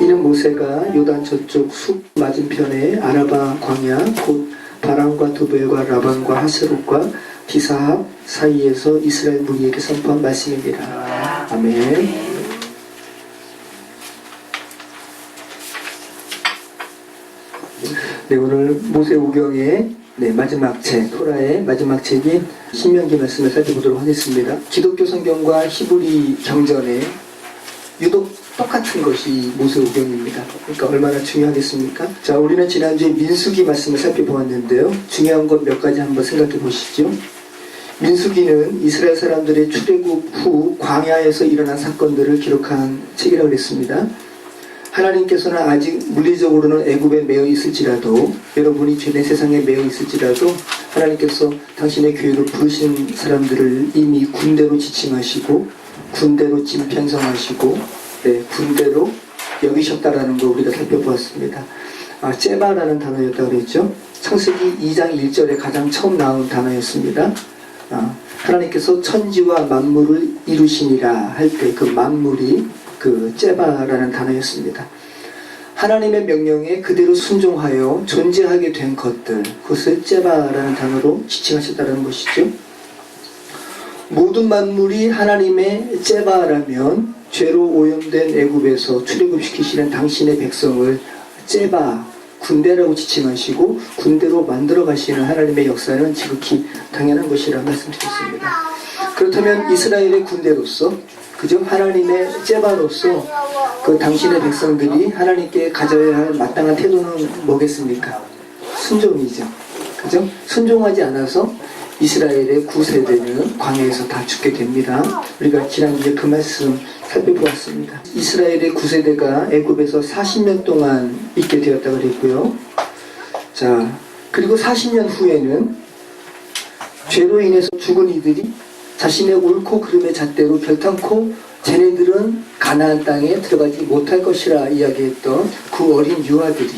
이는 모세가 요단 저쪽 숲 맞은편에 아라바 광야 곧 바람과 두벨과 라반과 하스롯과 디사합 사이에서 이스라엘 무리에게 선포한 말씀입니다. 아멘. 네, 오늘 모세오경의 마지막 책, 토라의 마지막 책인 신명기 말씀을 살펴보도록 하겠습니다. 기독교 성경과 히브리 경전에 유독 똑같은 것이 모세오경입니다. 그러니까 얼마나 중요하겠습니까? 자, 우리는 지난주에 민수기 말씀을 살펴보았는데요. 중요한 것 몇 가지 한번 생각해 보시죠. 민수기는 이스라엘 사람들의 출애굽 후 광야에서 일어난 사건들을 기록한 책이라고 했습니다. 하나님께서는 아직 물리적으로는 애굽에 매여 있을지라도, 여러분이 죄된 세상에 매여 있을지라도 하나님께서 당신의 교회로 부르신 사람들을 이미 군대로 지칭하시고 군대로 편성하시고 군대로 여기셨다라는 걸 우리가 살펴보았습니다. 째바라는 단어였다고 그랬죠. 창세기 2장 1절에 가장 처음 나온 단어였습니다. 하나님께서 천지와 만물을 이루시니라 할 때 그 만물이 그 째바라는 단어였습니다. 하나님의 명령에 그대로 순종하여 존재하게 된 것들, 그것을 째바라는 단어로 지칭하셨다는 것이죠. 모든 만물이 하나님의 째바라면 죄로 오염된 애굽에서 출애굽시키시는 당신의 백성을 째바, 군대라고 지칭하시고 군대로 만들어 가시는 하나님의 역사는 지극히 당연한 것이라 말씀드렸습니다. 그렇다면 이스라엘의 군대로서, 그죠? 하나님의 째바로서 그 당신의 백성들이 하나님께 가져야 할 마땅한 태도는 뭐겠습니까? 순종이죠. 그죠? 순종하지 않아서 이스라엘의 9세대는 광야에서 다 죽게 됩니다. 우리가 지난주에 그 말씀 살펴보았습니다. 이스라엘의 9세대가 애굽에서 40년 동안 있게 되었다고 그랬고요. 자, 그리고 40년 후에는 죄로 인해서 죽은 이들이 자신의 옳고 그름의 잣대로 결탄코 쟤네들은 가나안 땅에 들어가지 못할 것이라 이야기했던 그 어린 유아들이,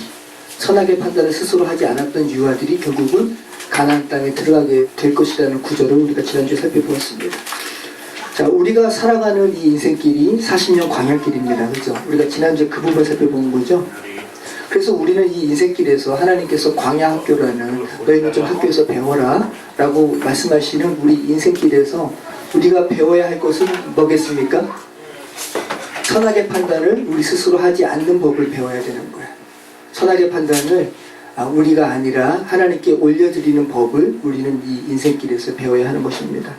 선악의 판단을 스스로 하지 않았던 유아들이 결국은 가나안 땅에 들어가게 될 것이라는 구절을 우리가 지난주에 살펴보았습니다. 자, 우리가 살아가는 이 인생길이 40년 광야길입니다. 그죠? 우리가 지난주에 그 부분을 살펴본 거죠. 그래서 우리는 이 인생길에서 하나님께서 광야 학교라는, 너희는 좀 학교에서 배워라 라고 말씀하시는 우리 인생길에서 우리가 배워야 할 것은 뭐겠습니까? 선악의 판단을 우리 스스로 하지 않는 법을 배워야 되는 거예요. 선악의 판단을 우리가 아니라 하나님께 올려드리는 법을 우리는 이 인생길에서 배워야 하는 것입니다.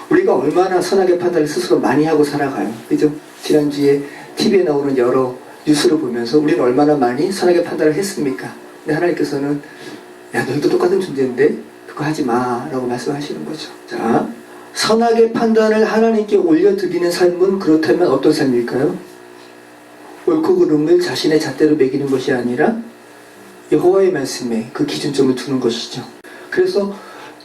우리가 얼마나 선악의 판단을 스스로 많이 하고 살아가요. 그죠? 지난주에 TV에 나오는 여러 뉴스를 보면서 우리는 얼마나 많이 선악의 판단을 했습니까? 근데 하나님께서는 야, 너희도 똑같은 존재인데 그거 하지 마 라고 말씀하시는 거죠. 자, 선악의 판단을 하나님께 올려드리는 삶은 그렇다면 어떤 삶일까요? 옳고 그름을 자신의 잣대로 매기는 것이 아니라 여호와의 말씀에 그 기준점을 두는 것이죠. 그래서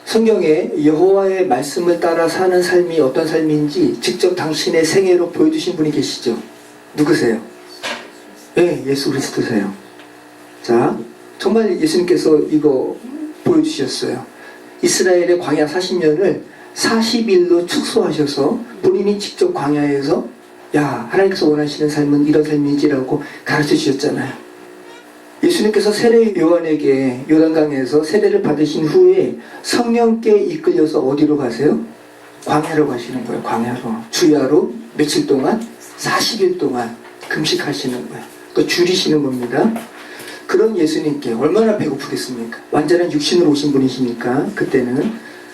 성경에 여호와의 말씀을 따라 사는 삶이 어떤 삶인지 직접 당신의 생애로 보여주신 분이 계시죠. 누구세요? 네, 예수 그리스도세요. 자, 정말 예수님께서 이거 보여주셨어요. 이스라엘의 광야 40년을 40일로 축소하셔서 본인이 직접 광야에서 야, 하나님께서 원하시는 삶은 이런 삶이지라고 가르쳐 주셨잖아요. 예수님께서 세례 요한에게 요단강에서 세례를 받으신 후에 성령께 이끌려서 어디로 가세요? 광야로 가시는 거예요. 광야로. 주야로 며칠 동안? 40일 동안 금식하시는 거예요. 또 줄이시는 겁니다. 그런 예수님께 얼마나 배고프겠습니까? 완전한 육신으로 오신 분이시니까 그때는.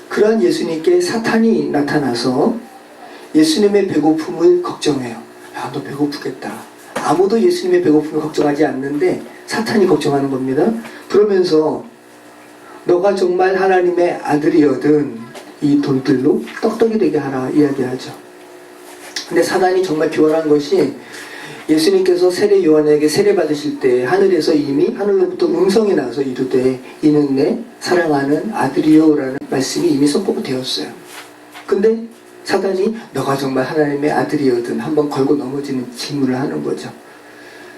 그러한 예수님께 사탄이 나타나서 예수님의 배고픔을 걱정해요. 야, 너 배고프겠다. 아무도 예수님의 배고픔을 걱정하지 않는데 사탄이 걱정하는 겁니다. 그러면서 너가 정말 하나님의 아들이거든 이 돌들로 떡떡이 되게 하라 이야기하죠. 근데 사단이 정말 교활한 것이 예수님께서 세례 요한에게 세례 받으실 때 하늘에서 이미 하늘로부터 음성이 나서 이르되 이는 내 사랑하는 아들이요 라는 말씀이 이미 선포가 되었어요. 근데 사단이 너가 정말 하나님의 아들이거든 한번 걸고 넘어지는 질문을 하는 거죠.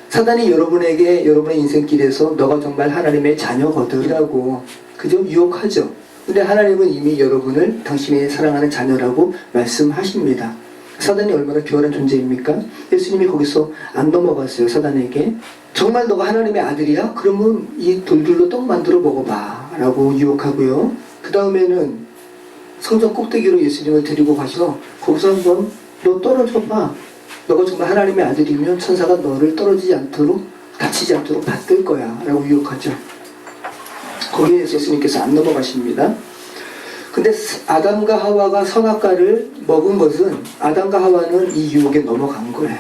사단이 여러분에게 여러분의 인생길에서 너가 정말 하나님의 자녀거든 이라고 그죠? 유혹하죠. 근데 하나님은 이미 여러분을 당신의 사랑하는 자녀라고 말씀하십니다. 사단이 얼마나 교활한 존재입니까? 예수님이 거기서 안 넘어갔어요. 사단에게. 정말 너가 하나님의 아들이야? 그러면 이 돌들로 떡 만들어 먹어봐 라고 유혹하고요. 그 다음에는 성전 꼭대기로 예수님을 데리고 가서 거기서 한번 너 떨어져봐. 너가 정말 하나님의 아들이면 천사가 너를 떨어지지 않도록 다치지 않도록 받들 거야 라고 유혹하죠. 거기에 예수님께서 안 넘어가십니다. 근데 아담과 하와가 선악과를 먹은 것은 아담과 하와는 이 유혹에 넘어간 거예요.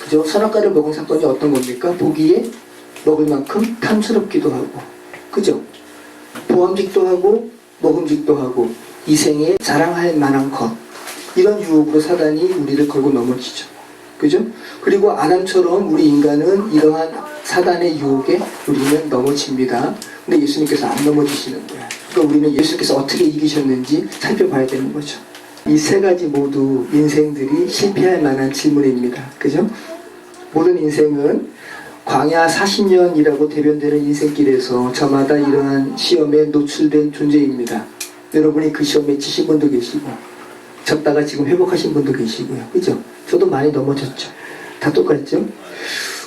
그죠? 선악과를 먹은 사건이 어떤 겁니까? 보기에 먹을 만큼 탐스럽기도 하고, 그죠? 보암직도 하고 먹음직도 하고 이생에 자랑할 만한 것, 이런 유혹으로 사단이 우리를 걸고 넘어지죠. 그죠? 그리고 아담처럼 우리 인간은 이러한 사단의 유혹에 우리는 넘어집니다. 근데 예수님께서 안 넘어지시는 거예요. 그러니까 우리는 예수께서 어떻게 이기셨는지 살펴봐야 되는 거죠. 이 세 가지 모두 인생들이 실패할 만한 질문입니다. 그죠? 모든 인생은 광야 40년이라고 대변되는 인생길에서 저마다 이러한 시험에 노출된 존재입니다. 여러분이 그 시험에 지신 분도 계시고 졌다가 지금 회복하신 분도 계시고요. 그죠? 저도 많이 넘어졌죠. 다 똑같죠?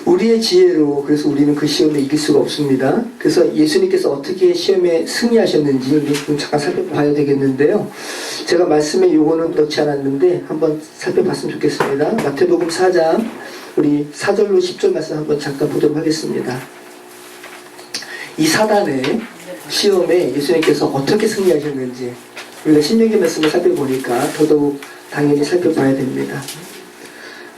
우리의 지혜로 그래서 우리는 그 시험에 이길 수가 없습니다. 그래서 예수님께서 어떻게 시험에 승리하셨는지 우리 좀 잠깐 살펴봐야 되겠는데요. 제가 말씀에 요거는 넣지 않았는데 한번 살펴봤으면 좋겠습니다. 마태복음 4장 우리 4절로 10절 말씀 한번 잠깐 보도록 하겠습니다. 이 사단의 시험에 예수님께서 어떻게 승리하셨는지 우리가 신명기 말씀을 살펴보니까 더더욱 당연히 살펴봐야 됩니다.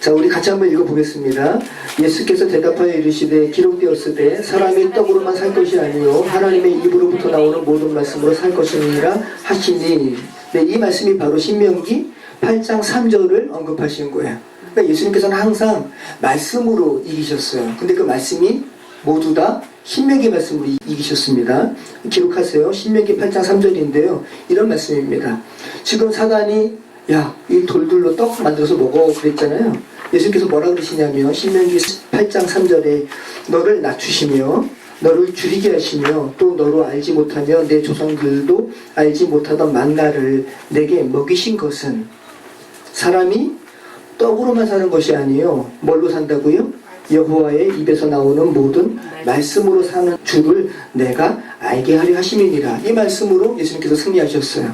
자, 우리 같이 한번 읽어보겠습니다. 예수께서 대답하여 이르시되 기록되었으되 사람이 떡으로만 살 것이 아니요 하나님의 입으로부터 나오는 모든 말씀으로 살 것이니라 하시니. 네, 이 말씀이 바로 신명기 8장 3절을 언급하신 거예요. 그러니까 예수님께서는 항상 말씀으로 이기셨어요. 근데 그 말씀이 모두 다 신명기 말씀으로 이기셨습니다. 기록하세요. 신명기 8장 3절인데요. 이런 말씀입니다. 지금 사단이 야, 이 돌들로 떡 만들어서 먹어 그랬잖아요. 예수님께서 뭐라 그러시냐면 신명기 8장 3절에 너를 낮추시며 너를 줄이게 하시며 또 너로 알지 못하며 내 조상들도 알지 못하던 만나를 내게 먹이신 것은 사람이 떡으로만 사는 것이 아니요 뭘로 산다고요? 여호와의 입에서 나오는 모든 말씀으로 사는 줄을 내가 알게 하려 하심이니라. 이 말씀으로 예수님께서 승리하셨어요.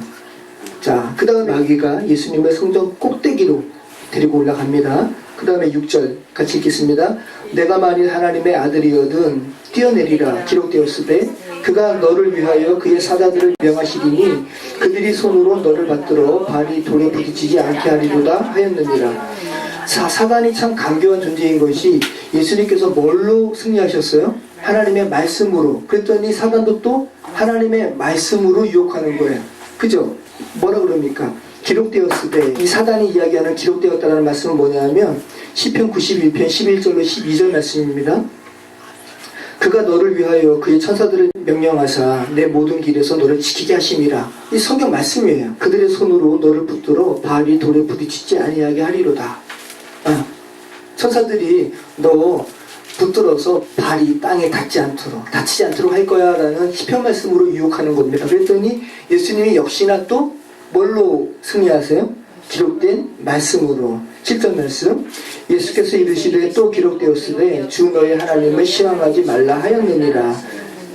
자, 그 다음에 마귀가 예수님을 성전 꼭대기로 데리고 올라갑니다. 그 다음에 6절 같이 읽겠습니다. 내가 만일 하나님의 아들이거든 뛰어내리라 기록되었으되 그가 너를 위하여 그의 사자들을 명하시리니 그들이 손으로 너를 받들어 발이 돌에 부딪히지 않게 하리로다 하였느니라. 자, 사단이 참 강교한 존재인 것이 예수님께서 뭘로 승리하셨어요? 하나님의 말씀으로. 그랬더니 사단도 또 하나님의 말씀으로 유혹하는 거예요. 그죠? 뭐라 그럽니까? 기록되었을 때 이 사단이 이야기하는 기록되었다는 말씀은 뭐냐면 시편 91편 11절로 12절 말씀입니다. 그가 너를 위하여 그의 천사들을 명령하사 내 모든 길에서 너를 지키게 하심이라. 이 성경 말씀이에요. 그들의 손으로 너를 붙들어 발이 돌에 부딪히지 아니하게 하리로다. 천사들이 너 붙들어서 발이 땅에 다치지 않도록 할 거야 라는 시편 말씀으로 유혹하는 겁니다. 그랬더니 예수님이 역시나 또 뭘로 승리하세요? 기록된 말씀으로. 7절 말씀 예수께서 이르시되 또 기록되었으되 주 너의 하나님을 시험하지 말라 하였느니라.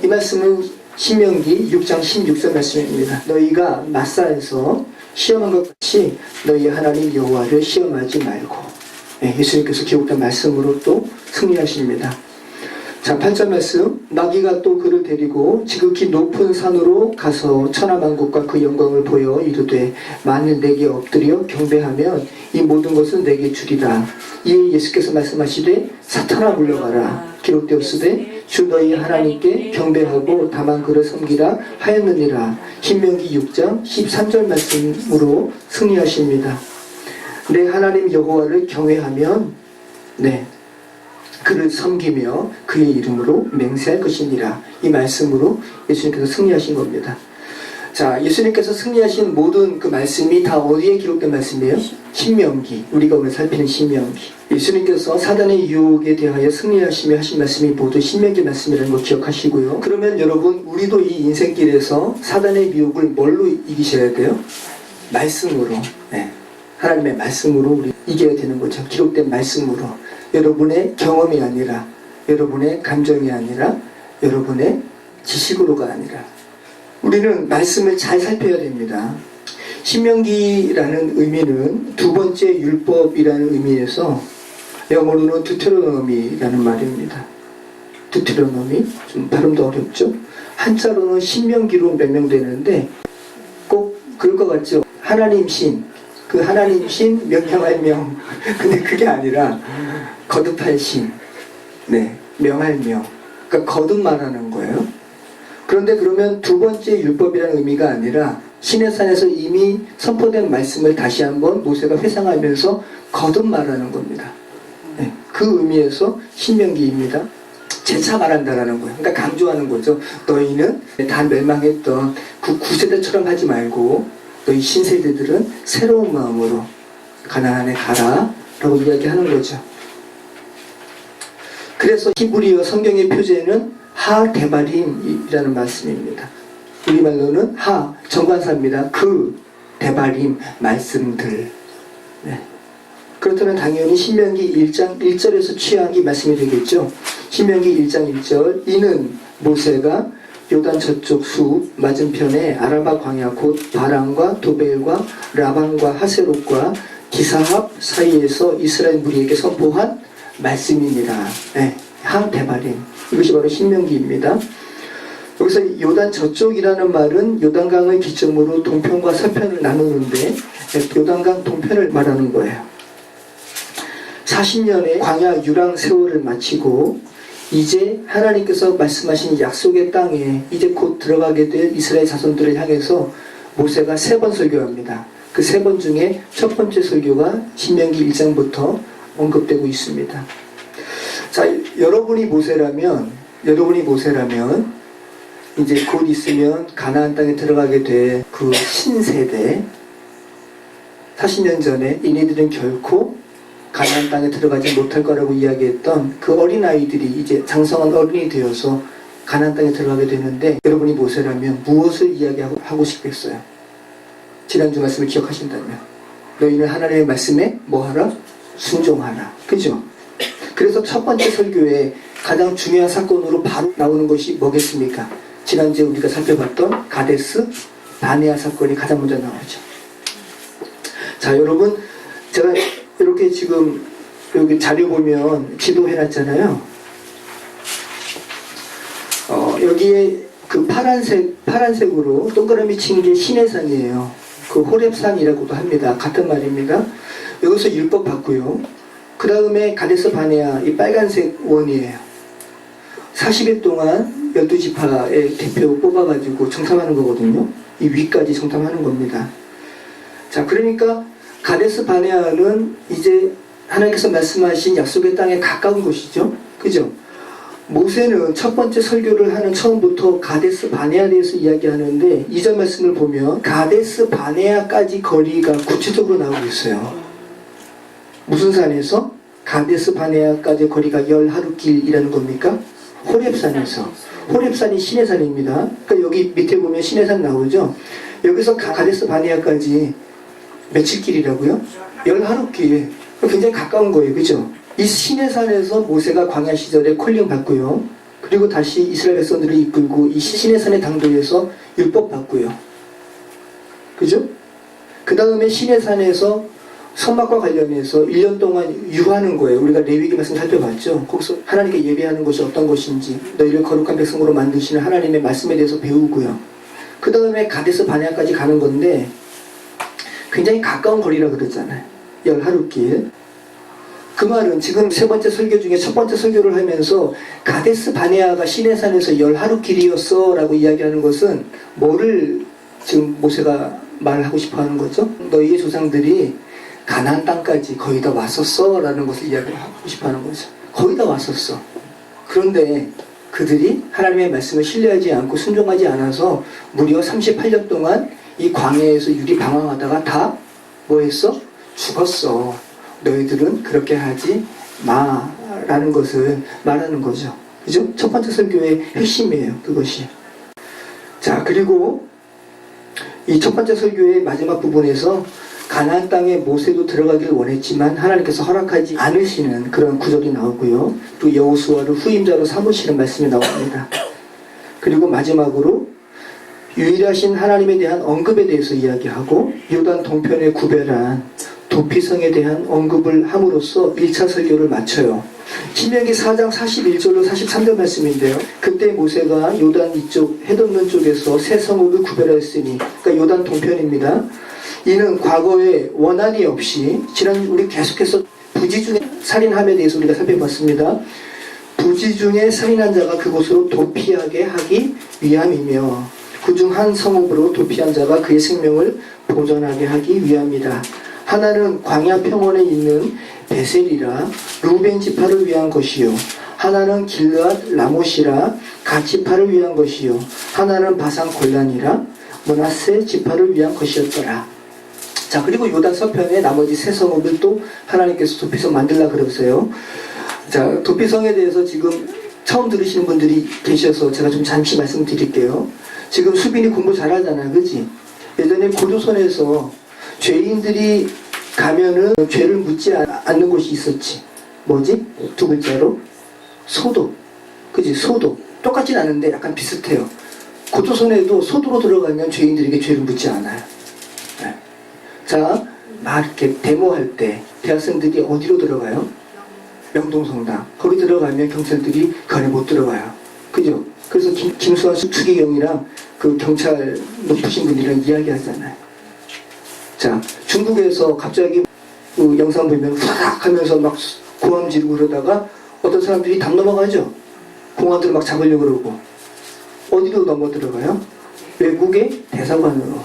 이 말씀은 신명기 6장 16절 말씀입니다. 너희가 마사에서 시험한 것 같이 너희 하나님 여호와를 시험하지 말고. 네, 예수님께서 기록된 말씀으로 또 승리하십니다. 자, 8절 말씀 마귀가 또 그를 데리고 지극히 높은 산으로 가서 천하만국과 그 영광을 보여 이르되 만일 내게 엎드려 경배하면 이 모든 것은 내게 주리라. 이에 예수께서 말씀하시되 사탄아 물러가라. 기록되었으되 주 너희 하나님께 경배하고 다만 그를 섬기라 하였느니라. 신명기 6장 13절 말씀으로 승리하십니다. 내 하나님 여호와를 경외하면 그를 섬기며 그의 이름으로 맹세할 것이니라. 이 말씀으로 예수님께서 승리하신 겁니다. 자, 예수님께서 승리하신 모든 그 말씀이 다 어디에 기록된 말씀이에요? 신명기. 우리가 오늘 살피는 신명기. 예수님께서 사단의 유혹에 대하여 승리하시며 하신 말씀이 모두 신명기 말씀이라는 거 기억하시고요. 그러면 여러분 우리도 이 인생길에서 사단의 유혹을 뭘로 이기셔야 돼요? 말씀으로. 하나님의 말씀으로 우리 이겨야 되는 거죠. 기록된 말씀으로. 여러분의 경험이 아니라, 여러분의 감정이 아니라, 여러분의 지식으로가 아니라 우리는 말씀을 잘 살펴야 됩니다. 신명기라는 의미는 두 번째 율법이라는 의미에서 영어로는 두테로노미라는 말입니다. 두테로노미, 좀 발음도 어렵죠? 한자로는 신명기로 명명되는데 꼭 그럴 것 같죠? 하나님 신, 그 하나님 신 명령할 명. 근데 그게 아니라 거듭할 신, 네, 명할 명. 그러니까 거듭 말하는 거예요. 그런데 그러면 두 번째 율법이라는 의미가 아니라 시내산에서 이미 선포된 말씀을 다시 한번 모세가 회상하면서 거듭 말하는 겁니다. 네, 그 의미에서 신명기입니다. 재차 말한다라는 거예요. 그러니까 강조하는 거죠. 너희는 다 멸망했던 그 구세대처럼 하지 말고 너희 신세대들은 새로운 마음으로 가나안에 가라 라고 이야기하는 거죠. 그래서 히브리어 성경의 표제는 하데바림이라는 말씀입니다. 우리말로는 정관사입니다. 그 데바림 말씀들. 네. 그렇다면 당연히 신명기 1장 1절에서 취한 이 말씀이 되겠죠. 신명기 1장 1절 이는 모세가 요단 저쪽 숲 맞은편에 아라바 광야 곧 바람과 도벨과 라반과 하세롯과 기사합 사이에서 이스라엘 무리에게 선포한 말씀입니다. 네. 하데바림. 이것이 바로 신명기입니다. 여기서 요단 저쪽이라는 말은 요단강을 기점으로 동편과 서편을 나누는데 요단강 동편을 말하는 거예요. 40년의 광야 유랑 세월을 마치고 이제 하나님께서 말씀하신 약속의 땅에 이제 곧 들어가게 될 이스라엘 자손들을 향해서 모세가 3번 설교합니다. 그 3번 중에 첫 번째 설교가 신명기 1장부터 언급되고 있습니다. 자, 여러분이 모세라면 이제 곧 있으면 가나안 땅에 들어가게 될 그 신세대 40년 전에 이네들은 결코 가나안 땅에 들어가지 못할 거라고 이야기했던 그 어린아이들이 이제 장성한 어른이 되어서 가나안 땅에 들어가게 되는데 여러분이 모세라면 무엇을 이야기하고 싶겠어요? 지난주 말씀을 기억하신다면 너희는 하나님의 말씀에 뭐하라? 순종하라. 그죠? 그래서 첫 번째 설교에 가장 중요한 사건으로 바로 나오는 것이 뭐겠습니까? 지난주에 우리가 살펴봤던 가데스 바네아 사건이 가장 먼저 나오죠. 자, 여러분, 제가 이렇게 지금 여기 자료 보면 지도 해놨잖아요. 여기에 그 파란색으로 동그라미 친 게 시내산이에요. 그 호렙산이라고도 합니다. 같은 말입니다. 여기서 율법 받고요. 그 다음에 가데스 바네아 이 빨간색 원이에요. 40일 동안 12지파의 대표 뽑아가지고 정탐하는 거거든요. 이 위까지 정탐하는 겁니다. 자, 그러니까 가데스 바네아는 이제 하나님께서 말씀하신 약속의 땅에 가까운 곳이죠. 그죠? 모세는 첫 번째 설교를 하는 처음부터 가데스 바네아에 대해서 이야기하는데 2절 말씀을 보면 가데스 바네아까지 거리가 구체적으로 나오고 있어요. 무슨 산에서? 가데스 바네아까지 거리가 10하루길이라는 겁니까? 호렙산에서. 호렙산이 시내산입니다. 그러니까 여기 밑에 보면 시내산 나오죠. 여기서 가데스 바네아까지 며칠 길이라고요? 10하루길. 굉장히 가까운 거예요. 그죠? 이 시내산에서 모세가 광야 시절에 콜링 받고요. 그리고 다시 이스라엘 백성들을 이끌고 이 시내산의 당도에서 율법 받고요. 그죠? 그 다음에 시내산에서 성막과 관련해서 1년 동안 유하는 거예요. 우리가 레위기 말씀 살펴봤죠. 거기서 하나님께 예배하는 것이 어떤 것인지 너희를 거룩한 백성으로 만드시는 하나님의 말씀에 대해서 배우고요. 그 다음에 가데스 바네아까지 가는 건데 굉장히 가까운 거리라 그러잖아요. 10하루길. 그 말은 지금 세 번째 설교 중에 첫 번째 설교를 하면서 가데스 바네아가 시내산에서 10하루길이었어 라고 이야기하는 것은 뭐를 지금 모세가 말하고 싶어 하는 거죠? 너희의 조상들이 가나안 땅까지 거의 다 왔었어 라는 것을 이야기하고 싶어 하는 거죠. 거의 다 왔었어. 그런데 그들이 하나님의 말씀을 신뢰하지 않고 순종하지 않아서 무려 38년 동안 이 광야에서 유리방황하다가 다 뭐 했어? 죽었어. 너희들은 그렇게 하지 마 라는 것을 말하는 거죠. 그죠? 첫 번째 설교의 핵심이에요. 그것이. 자, 그리고 이 첫 번째 설교의 마지막 부분에서 가나안 땅에 모세도 들어가기를 원했지만 하나님께서 허락하지 않으시는 그런 구절이 나오고요. 또 여호수아를 후임자로 삼으시는 말씀이 나옵니다. 그리고 마지막으로 유일하신 하나님에 대한 언급에 대해서 이야기하고 요단 동편에 구별한 도피성에 대한 언급을 함으로써 1차 설교를 마쳐요. 신명기 4장 41절로 43절 말씀인데요. 그때 모세가 요단 이쪽 해돋는 쪽에서 세 성읍을 구별하였으니, 그러니까 요단 동편입니다. 이는 과거에 원한이 없이, 지난 우리 계속해서 부지 중에 살인함에 대해서 우리가 살펴봤습니다. 부지 중에 살인한 자가 그곳으로 도피하게 하기 위함이며 그중 한 성읍으로 도피한 자가 그의 생명을 보존하게 하기 위함이다. 하나는 광야 평원에 있는 베셀이라 루벤 지파를 위한 것이요, 하나는 길르앗 라못이라 갓 지파를 위한 것이요, 하나는 바산 골란이라 므낫세 지파를 위한 것이었더라. 자, 그리고 요단 서편에 나머지 세 성읍을 또 하나님께서 도피성 만들라 그러세요. 자, 도피성에 대해서 지금 처음 들으시는 분들이 계셔서 제가 좀 잠시 말씀드릴게요. 지금 수빈이 공부 잘하잖아요, 그지? 예전에 고조선에서 죄인들이 가면은 죄를 묻지 않는 곳이 있었지. 뭐지? 두 글자로 소도. 그지? 소도. 똑같진 않은데 약간 비슷해요. 고조선에도 소도로 들어가면 죄인들에게 죄를 묻지 않아요. 네. 자, 막 이렇게 데모할 때 대학생들이 어디로 들어가요? 명동성당. 거기 들어가면 경찰들이 그 안에 못 들어가요. 그죠? 그래서 김수환 추기경이랑 그 경찰 높으신 분이랑 이야기하잖아요. 자, 중국에서 갑자기 그 영상 보면 후닥 하면서 막 고함 지르고 그러다가 어떤 사람들이 담 넘어가죠. 공안들 막 잡으려고 그러고. 어디로 넘어 들어가요? 외국의 대사관으로.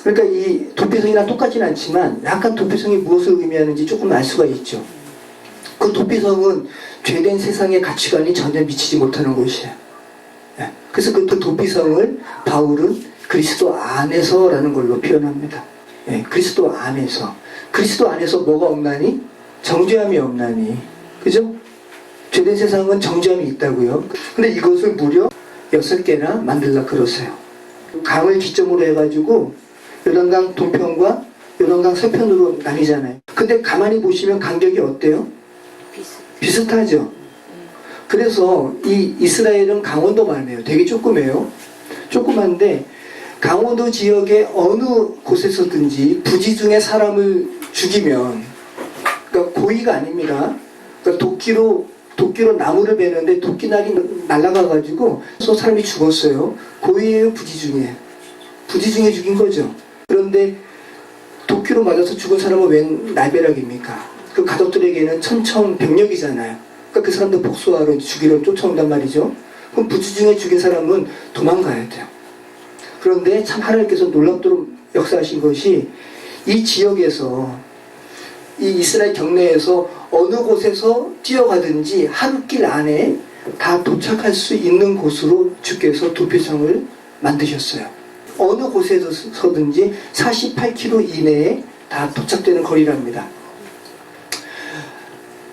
그러니까 이 도피성이랑 똑같진 않지만 약간 도피성이 무엇을 의미하는지 조금 알 수가 있죠. 그 도피성은 죄된 세상의 가치관이 전혀 미치지 못하는 곳이에요. 네. 그래서 그 도피성을 바울은 그리스도 안에서라는 걸로 표현합니다. 네. 그리스도 안에서. 그리스도 안에서 뭐가 없나니? 정죄함이 없나니. 그죠? 죄된 세상은 정죄함이 있다고요. 근데 이것을 무려 6개나 만들라 그러세요. 강을 기점으로 해가지고 요단강 동편과 요단강 서편으로 나뉘잖아요. 근데 가만히 보시면 간격이 어때요? 비슷하죠. 그래서 이 이스라엘은 강원도 말이에요. 되게 조그매요. 조그만데 강원도 지역의 어느 곳에서든지 부지 중에 사람을 죽이면, 그러니까 고의가 아닙니다. 그러니까 도끼로 나무를 베는데 도끼날이 날아가가지고 사람이 죽었어요. 고의예요, 부지 중에. 부지 중에 죽인 거죠. 그런데 도끼로 맞아서 죽은 사람은 웬 날벼락입니까? 그 가족들에게는 천청백력이잖아요. 그러니까 그 사람들 복수하러 죽이러 쫓아온단 말이죠. 그럼 부지 중에 죽인 사람은 도망가야 돼요. 그런데 참 하나님께서 놀랍도록 역사하신 것이 이 지역에서, 이 이스라엘 경내에서 어느 곳에서 뛰어가든지 하루길 안에 다 도착할 수 있는 곳으로 주께서 도피성을 만드셨어요. 어느 곳에서든지 48km 이내에 다 도착되는 거리랍니다.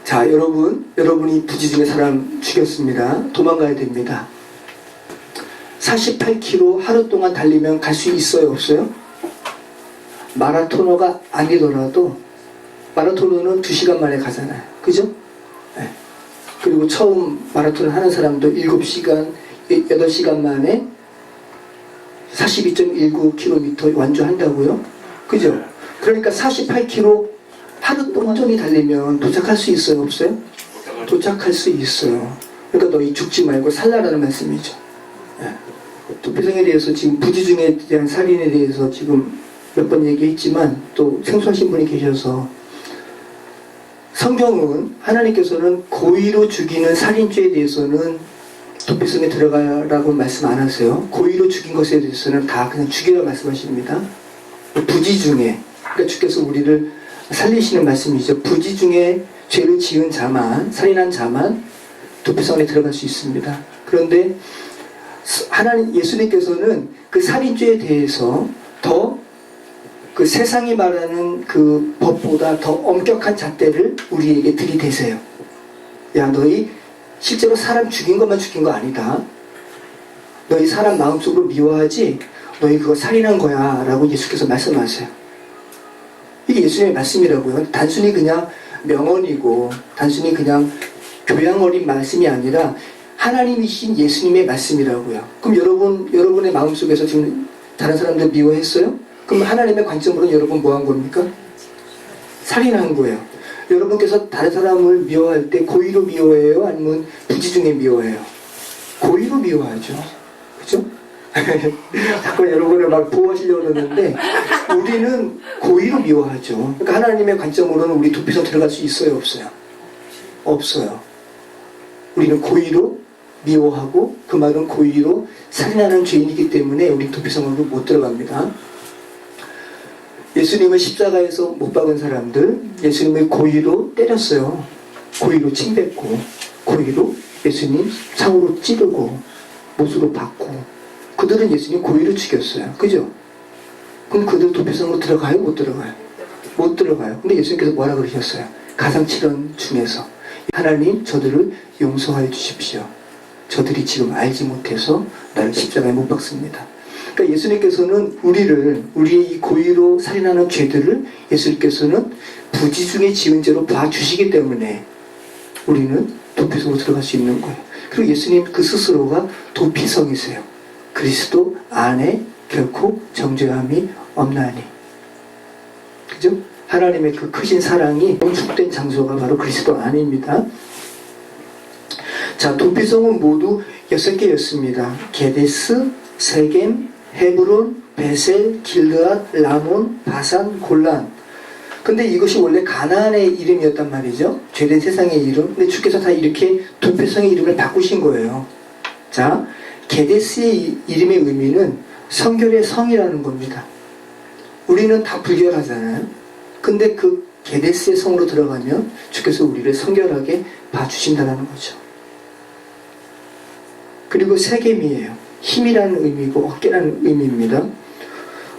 자, 여러분이 부지 중에 사람 죽였습니다. 도망가야 됩니다. 48km 하루 동안 달리면 갈 수 있어요, 없어요? 마라토너가 아니더라도 마라토너는 2시간 만에 가잖아요. 그죠? 네. 그리고 처음 마라톤을 하는 사람도 7시간, 8시간 만에 42.19km 완주한다고요? 그죠? 그러니까 48km 하루 동안 천천히 달리면 도착할 수 있어요, 없어요? 도착할 수 있어요. 그러니까 너희 죽지 말고 살라라는 말씀이죠. 네. 도피성에 대해서 지금 부지 중에 대한 살인에 대해서 지금 몇 번 얘기했지만 또 생소하신 분이 계셔서, 성경은 하나님께서는 고의로 죽이는 살인죄에 대해서는 도피성에 들어가라고 말씀 안 하세요. 고의로 죽인 것에 대해서는 다 그냥 죽이라 말씀하십니다. 부지 중에, 그러니까 주께서 우리를 살리시는 말씀이죠. 부지 중에 죄를 지은 자만, 살인한 자만 도피성에 들어갈 수 있습니다. 그런데 예수님께서는 그 살인죄에 대해서 더 그 세상이 말하는 그 법보다 더 엄격한 잣대를 우리에게 들이대세요. 야, 너희 실제로 사람 죽인 것만 죽인 거 아니다. 너희 사람 마음속으로 미워하지, 너희 그거 살인한 거야 라고 예수께서 말씀하세요. 그게 예수님의 말씀이라고요. 단순히 그냥 명언이고 단순히 그냥 교양 어린 말씀이 아니라 하나님이신 예수님의 말씀이라고요. 그럼 여러분의 마음속에서 지금 다른 사람들 미워했어요? 그럼 하나님의 관점으로는 여러분 뭐 한 겁니까? 살인한 거예요. 여러분께서 다른 사람을 미워할 때 고의로 미워해요? 아니면 부지중에 미워해요? 고의로 미워하죠. 그죠? 자꾸 여러분을 막 보호하시려고 그러는데 우리는 고의로 미워하죠. 그러니까 하나님의 관점으로는 우리 도피성 들어갈 수 있어요? 없어요? 없어요. 우리는 고의로 미워하고 그 말은 고의로 살인하는 죄인이기 때문에 우리 도피성으로 못 들어갑니다. 예수님을 십자가에서 못 박은 사람들, 예수님을 고의로 때렸어요. 고의로 침뱉고, 고의로 예수님 상으로 찌르고, 못으로 박고, 그들은 예수님 고의로 죽였어요. 그죠? 그럼 그들 도피성으로 들어가요? 못 들어가요? 못 들어가요. 근데 예수님께서 뭐라 그러셨어요? 가상칠언 중에서 하나님 저들을 용서하여 주십시오. 저들이 지금 알지 못해서 나를 십자가에 못 박습니다. 그러니까 예수님께서는 우리의 이 고의로 살인하는 죄들을 예수님께서는 부지중에 지은 죄로 봐주시기 때문에 우리는 도피성으로 들어갈 수 있는 거예요. 그리고 예수님 그 스스로가 도피성이세요. 그리스도 안에 결코 정죄함이 없나니. 그죠? 하나님의 그 크신 사랑이 농축된 장소가 바로 그리스도 안입니다. 자, 도피성은 모두 6개였습니다. 게데스, 세겜, 헤브론, 베셀, 길르앗, 라몬, 바산, 골란. 근데 이것이 원래 가나안의 이름이었단 말이죠. 죄된 세상의 이름. 근데 주께서 다 이렇게 도피성의 이름을 바꾸신 거예요. 자, 게데스의 이름의 의미는 성결의 성이라는 겁니다. 우리는 다 불결하잖아요. 근데 그 게데스의 성으로 들어가면 주께서 우리를 성결하게 봐주신다는 거죠. 그리고 세겜이에요. 힘이라는 의미고 어깨라는 의미입니다.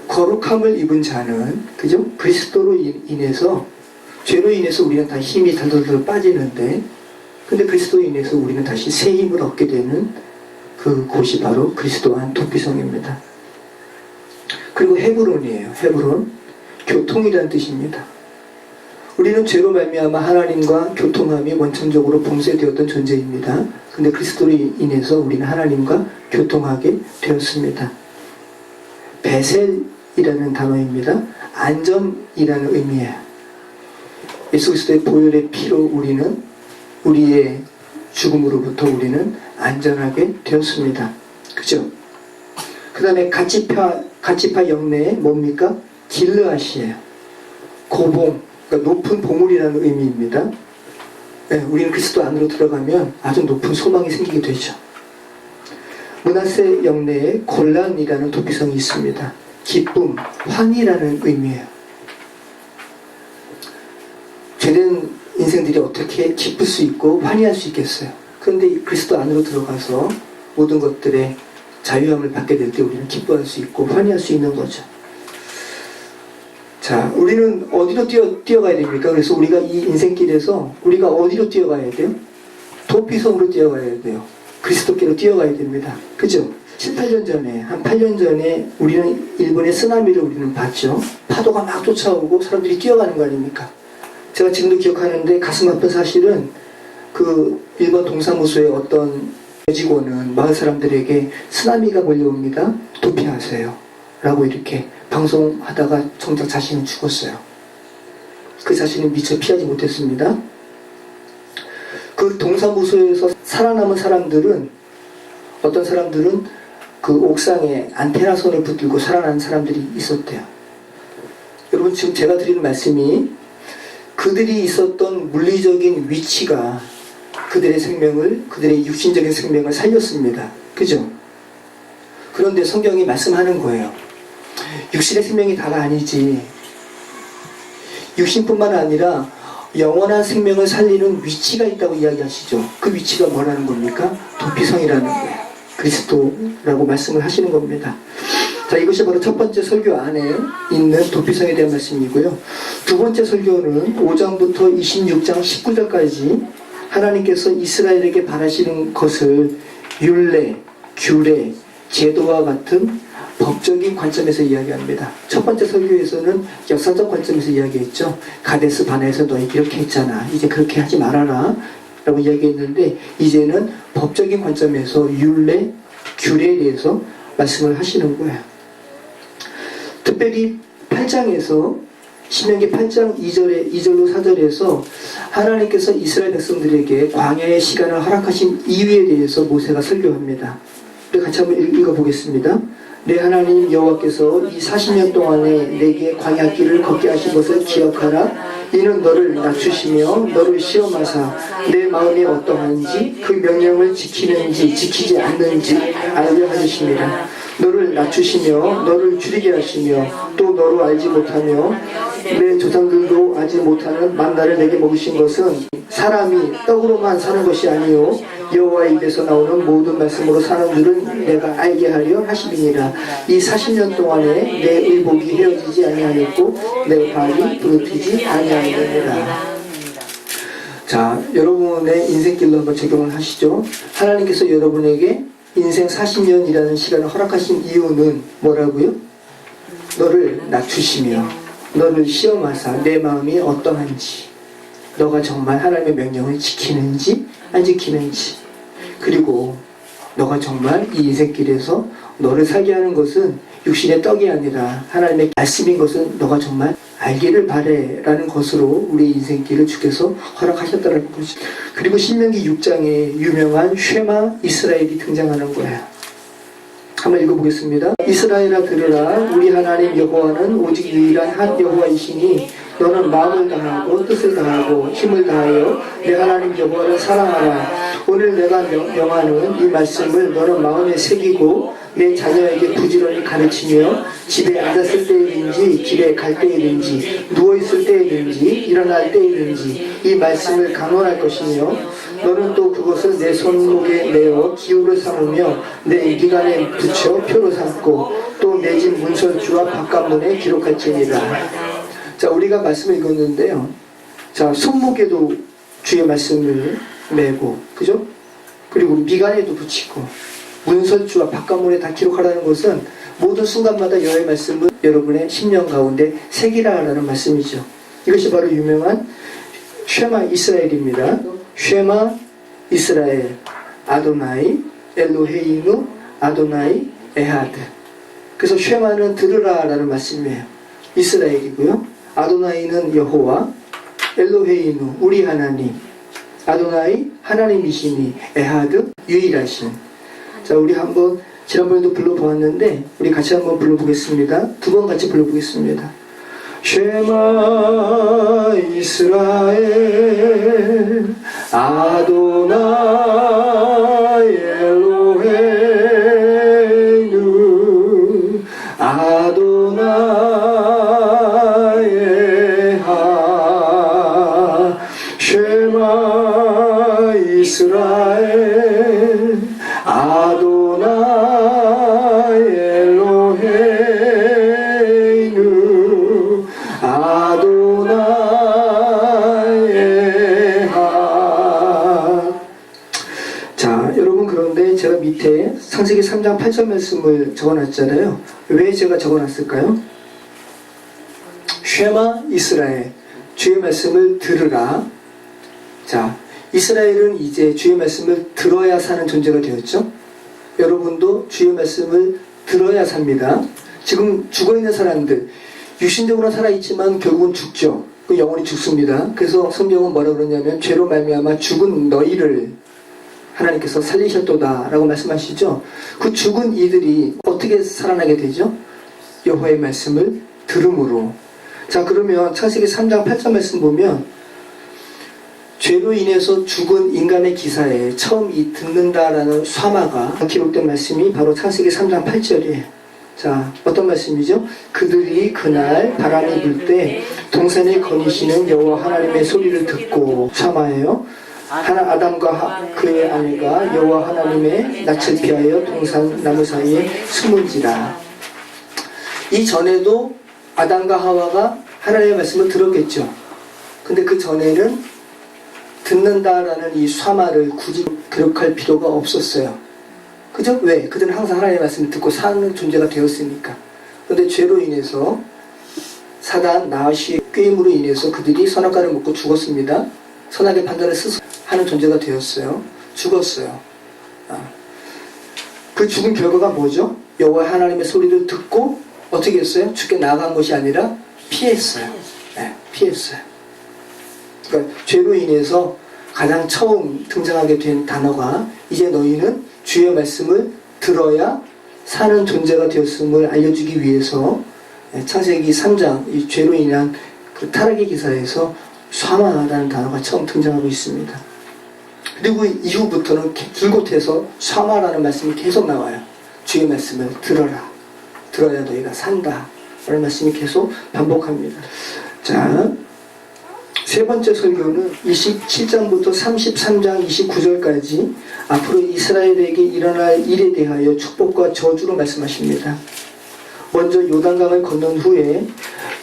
거룩함을 입은 자는, 그죠? 그리스도로 인해서, 죄로 인해서 우리는 다 힘이 덜덜덜 빠지는데, 근데 그리스도로 인해서 우리는 다시 새 힘을 얻게 되는 그 곳이 바로 그리스도 안 도피성입니다. 그리고 헤브론이에요. 헤브론. 교통이라는 뜻입니다. 우리는 죄로 말미암아 하나님과 교통함이 원천적으로 봉쇄되었던 존재입니다. 근데 그리스도로 인해서 우리는 하나님과 교통하게 되었습니다. 베셀이라는 단어입니다. 안전이라는 의미예요. 예수 그리스도의 보혈의 피로 우리의 죽음으로부터 우리는 안전하게 되었습니다. 그죠? 그 다음에 가치파 영내에 뭡니까? 길르앗이에요. 고봉, 그러니까 높은 보물이라는 의미입니다. 네, 우리는 그리스도 안으로 들어가면 아주 높은 소망이 생기게 되죠. 므낫세 영내에 골란이라는 도피성이 있습니다. 기쁨, 환희라는 의미예요. 죄된 인생들이 어떻게 기쁠 수 있고 환희할 수 있겠어요. 그런데 그리스도 안으로 들어가서 모든 것들의 자유함을 받게 될 때 우리는 기뻐할 수 있고 환희할 수 있는 거죠. 자, 우리는 어디로 뛰어가야 됩니까? 그래서 우리가 이 인생길에서 우리가 어디로 뛰어가야 돼요? 도피성으로 뛰어가야 돼요. 그리스도께로 뛰어가야 됩니다. 그죠? 7, 8년 전에, 한 8년 전에 우리는 일본의 쓰나미를 우리는 봤죠. 파도가 막 쫓아오고 사람들이 뛰어가는 거 아닙니까? 제가 지금도 기억하는데 가슴 아픈 사실은 그 일본 동사무소의 어떤 직원은 마을 사람들에게 쓰나미가 몰려옵니다. 도피하세요. 라고 이렇게 방송하다가 정작 자신은 죽었어요. 그 자신은 미처 피하지 못했습니다. 그 동사무소에서 살아남은 사람들은 어떤 사람들은 그 옥상에 안테나선을 붙들고 살아난 사람들이 있었대요. 여러분 지금 제가 드리는 말씀이 그들이 있었던 물리적인 위치가 그들의 생명을, 그들의 육신적인 생명을 살렸습니다. 그죠? 그런데 성경이 말씀하는 거예요. 육신의 생명이 다가 아니지. 육신뿐만 아니라 영원한 생명을 살리는 위치가 있다고 이야기하시죠. 그 위치가 뭐라는 겁니까? 도피성이라는 거예요. 그리스도라고 말씀을 하시는 겁니다. 자, 이것이 바로 첫 번째 설교 안에 있는 도피성에 대한 말씀이고요. 두 번째 설교는 5장부터 26장 19절까지 하나님께서 이스라엘에게 바라시는 것을 율례, 규례, 제도와 같은 법적인 관점에서 이야기합니다. 첫 번째 설교에서는 역사적 관점에서 이야기했죠. 가데스 바네에서 너희 이렇게 했잖아. 이제 그렇게 하지 말아라 라고 이야기했는데, 이제는 법적인 관점에서 율례, 규례에 대해서 말씀을 하시는 거예요. 특별히 8장에서 신명기 8장 2절로 4절에서 하나님께서 이스라엘 백성들에게 광야의 시간을 허락하신 이유에 대해서 모세가 설교합니다. 우리 같이 한번 읽어보겠습니다. 내 하나님 여호와께서 이 40년 동안에 내게 광야길을 걷게 하신 것을 기억하라. 이는 너를 낮추시며 너를 시험하사 내 마음이 어떠한지 그 명령을 지키는지 지키지 않는지 알려 하시니라. 너를 낮추시며 너를 줄이게 하시며 또 너로 알지 못하며 내 조상들도 알지 못하는 만나를 내게 먹이신 것은 사람이 떡으로만 사는 것이 아니요 여호와의 입에서 나오는 모든 말씀으로 사는 줄은 내가 알게 하려 하시니라. 이 40년 동안에 내 의복이 헤어지지 아니하였고 내 발이 부르트지 아니하였느니라. 자, 여러분의 인생길로 한번 적용을 하시죠. 하나님께서 여러분에게 인생 40년이라는 시간을 허락하신 이유는 뭐라고요? 너를 낮추시며 너를 시험하사 내 마음이 어떠한지, 너가 정말 하나님의 명령을 지키는지 안 지키는지, 그리고 너가 정말 이 인생길에서 너를 살게 하는 것은 육신의 떡이 아니라 하나님의 말씀인 것은 너가 정말 알기를 바래 라는 것으로 우리 인생길을 주께서 허락하셨다는 거죠. 그리고 신명기 6장에 유명한 쉐마 이스라엘이 등장하는 거예요. 한번 읽어보겠습니다. 이스라엘아 들으라. 우리 하나님 여호와는 오직 유일한 한 여호와이시니 너는 마음을 다하고 뜻을 다하고 힘을 다하여 내 하나님 여호와를 사랑하라. 오늘 내가 명하는 이 말씀을 너는 마음에 새기고 내 자녀에게 부지런히 가르치며 집에 앉았을 때이든지 길에 갈 때이든지 누워있을 때이든지 일어날 때이든지 이 말씀을 강론할 것이며 너는 또 그것을 내 손목에 내어 기호를 삼으며 내 미간에 붙여 표로 삼고 또 내 집 문설주와 바깥문에 기록할지니라. 자, 우리가 말씀을 읽었는데요. 자, 손목에도 주의 말씀을 메고, 그죠? 그리고 미간에도 붙이고, 문설주와 바깥문에 다 기록하라는 것은 모든 순간마다 여호와의 말씀을 여러분의 심령 가운데 새기라라는 말씀이죠. 이것이 바로 유명한 쉐마 이스라엘입니다. 쉐마 이스라엘 아도나이 엘로헤이누 아도나이 에하드. 그래서 쉐마는 들으라라는 말씀이에요. 이스라엘이고요. 아도나이는 여호와, 엘로헤이누 우리 하나님, 아도나이 하나님이시니, 에하드 유일하신. 자, 우리 한번 지난번에도 불러보았는데 우리 같이 한번 불러보겠습니다. 두 번 같이 불러보겠습니다. 쉐마 이스라엘 아도나이 엘로헤이누 아도나이 에하. 쉐마 이스라엘 아도나이 엘로헤이누 아도나이 에하. 자, 여러분, 그런데 제가 밑에 창세기 3장 8절 말씀을 적어놨잖아요. 왜 제가 적어놨을까요? 쉐마 이스라엘, 주의 말씀을 들으라. 자, 이스라엘은 이제 주의 말씀을 들어야 사는 존재가 되었죠. 여러분도 주의 말씀을 들어야 삽니다. 지금 죽어있는 사람들, 육신적으로 살아있지만 결국은 죽죠. 그 영혼이 죽습니다. 그래서 성경은 뭐라 그러냐면 죄로 말미암아 죽은 너희를 하나님께서 살리셨도다 라고 말씀하시죠. 그 죽은 이들이 어떻게 살아나게 되죠? 여호와의 말씀을 들음으로. 자, 그러면 창세기 3장 8절 말씀 보면 죄로 인해서 죽은 인간의 기사에 처음 이 듣는다라는 쇠마가 기록된 말씀이 바로 창세기 3장 8절이에요. 자, 어떤 말씀이죠? 그들이 그날 바람이 불 때 동산에 거니시는 여호와 하나님의 소리를 듣고, 쇠마예요. 아담과 그의 아내가 여호와 하나님의 낯을 피하여 동산 나무 사이에 숨은지라. 이 전에도 아담과 하와가 하나님의 말씀을 들었겠죠. 근데 그 전에는 듣는다라는 이 쇠마를 굳이 기록할 필요가 없었어요. 그죠? 왜? 그들은 항상 하나님의 말씀을 듣고 사는 존재가 되었으니까. 그런데 죄로 인해서 사단, 나시의 꾀임으로 인해서 그들이 선악과를 먹고 죽었습니다. 선악의 판단을 스스로 하는 존재가 되었어요. 죽었어요. 그 죽은 결과가 뭐죠? 여호와 하나님의 소리를 듣고 어떻게 했어요? 죽게 나아간 것이 아니라 피했어요. 네, 피했어요. 그러니까 죄로 인해서 가장 처음 등장하게 된 단어가 이제 너희는 주의 말씀을 들어야 사는 존재가 되었음을 알려주기 위해서 창세기 3장 이 죄로 인한 그 타락의 기사에서 샤마라는 단어가 처음 등장하고 있습니다. 그리고 이후부터는 줄곧 해서 샤마라는 말씀이 계속 나와요. 주의 말씀을 들어라. 들어야 너희가 산다. 라는 말씀이 계속 반복합니다. 자, 세 번째 설교는 27장부터 33장 29절까지 앞으로 이스라엘에게 일어날 일에 대하여 축복과 저주로 말씀하십니다. 먼저 요단강을 건넌 후에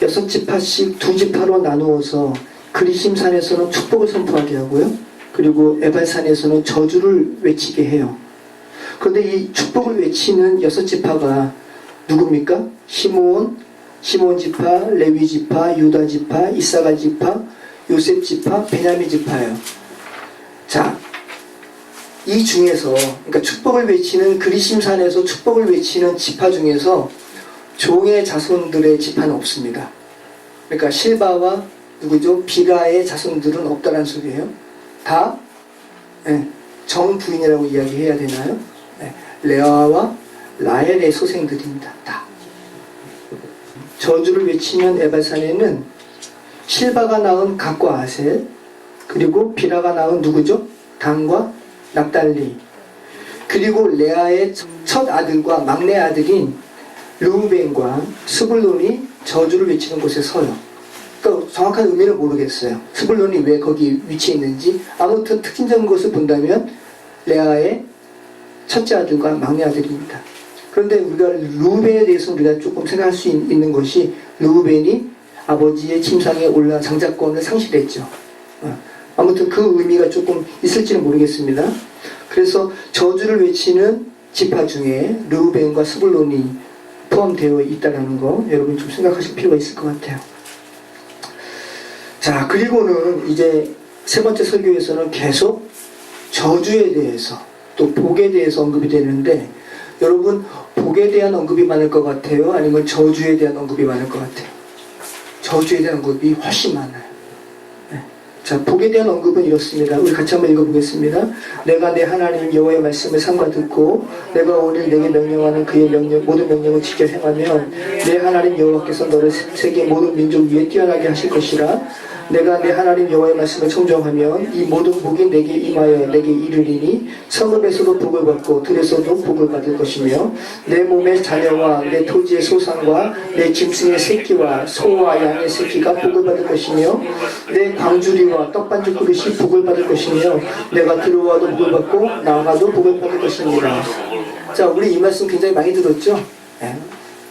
6지파씩 2지파로 나누어서 그리심산에서는 축복을 선포하게 하고요. 그리고 에발산에서는 저주를 외치게 해요. 그런데 이 축복을 외치는 6지파가 누굽니까? 시므온 지파, 레위 지파, 유다 지파, 이사갈 지파, 요셉 지파, 베냐민 지파예요. 자, 이 중에서 그러니까 축복을 외치는 그리심산에서 축복을 외치는 지파 중에서 종의 자손들의 지파는 없습니다. 그러니까 실바와 누구죠? 비라의 자손들은 없다는 소리예요. 다 정부인이라고 이야기해야 되나요? 레아와 라헬의 소생들입니다. 다. 저주를 외치면 에발산에는 실바가 낳은 갓과 아셀, 그리고 비라가 낳은 누구죠? 단과 납달리, 그리고 레아의 첫 아들과 막내 아들인 르우벤과 스불론이 저주를 외치는 곳에 서요. 그러니까 정확한 의미를 모르겠어요. 스불론이 왜 거기 위치해 있는지. 아무튼 특징적인 것을 본다면 레아의 첫째 아들과 막내 아들입니다. 그런데 우리가 르우벤에 대해서 우리가 조금 생각할 수 있는 것이 르우벤이 아버지의 침상에 올라 장자권을 상실했죠. 아무튼 그 의미가 조금 있을지는 모르겠습니다. 그래서 저주를 외치는 지파 중에 르우벤과 스불론이 포함되어 있다는 거 여러분 좀 생각하실 필요가 있을 것 같아요. 자, 그리고는 이제 세 번째 설교에서는 계속 저주에 대해서 또 복에 대해서 언급이 되는데, 여러분 복에 대한 언급이 많을 것 같아요? 아니면 저주에 대한 언급이 많을 것 같아요? 저주에 대한 언급이 훨씬 많아요. 자, 복에 대한 언급은 이렇습니다. 우리 같이 한번 읽어보겠습니다. 내가 내 하나님 여호와의 말씀을 삼가 듣고 내가 오늘 내게 명령하는 그의 모든 명령을 지켜 행하면 내 하나님 여호와께서 너를 세계 모든 민족 위에 뛰어나게 하실 것이라. 내가 내 하나님 여호와의 말씀을 청정하면 이 모든 복이 내게 임하여 내게 이르리니 성읍에서도 복을 받고 들에서도 복을 받을 것이며 내 몸의 자녀와 내 토지의 소산과 내 짐승의 새끼와 소와 양의 새끼가 복을 받을 것이며 내 광주리와 떡반죽 그릇이 복을 받을 것이며 내가 들어와도 복을 받고 나가도 복을 받을 것입니다. 자, 우리 이 말씀 굉장히 많이 들었죠?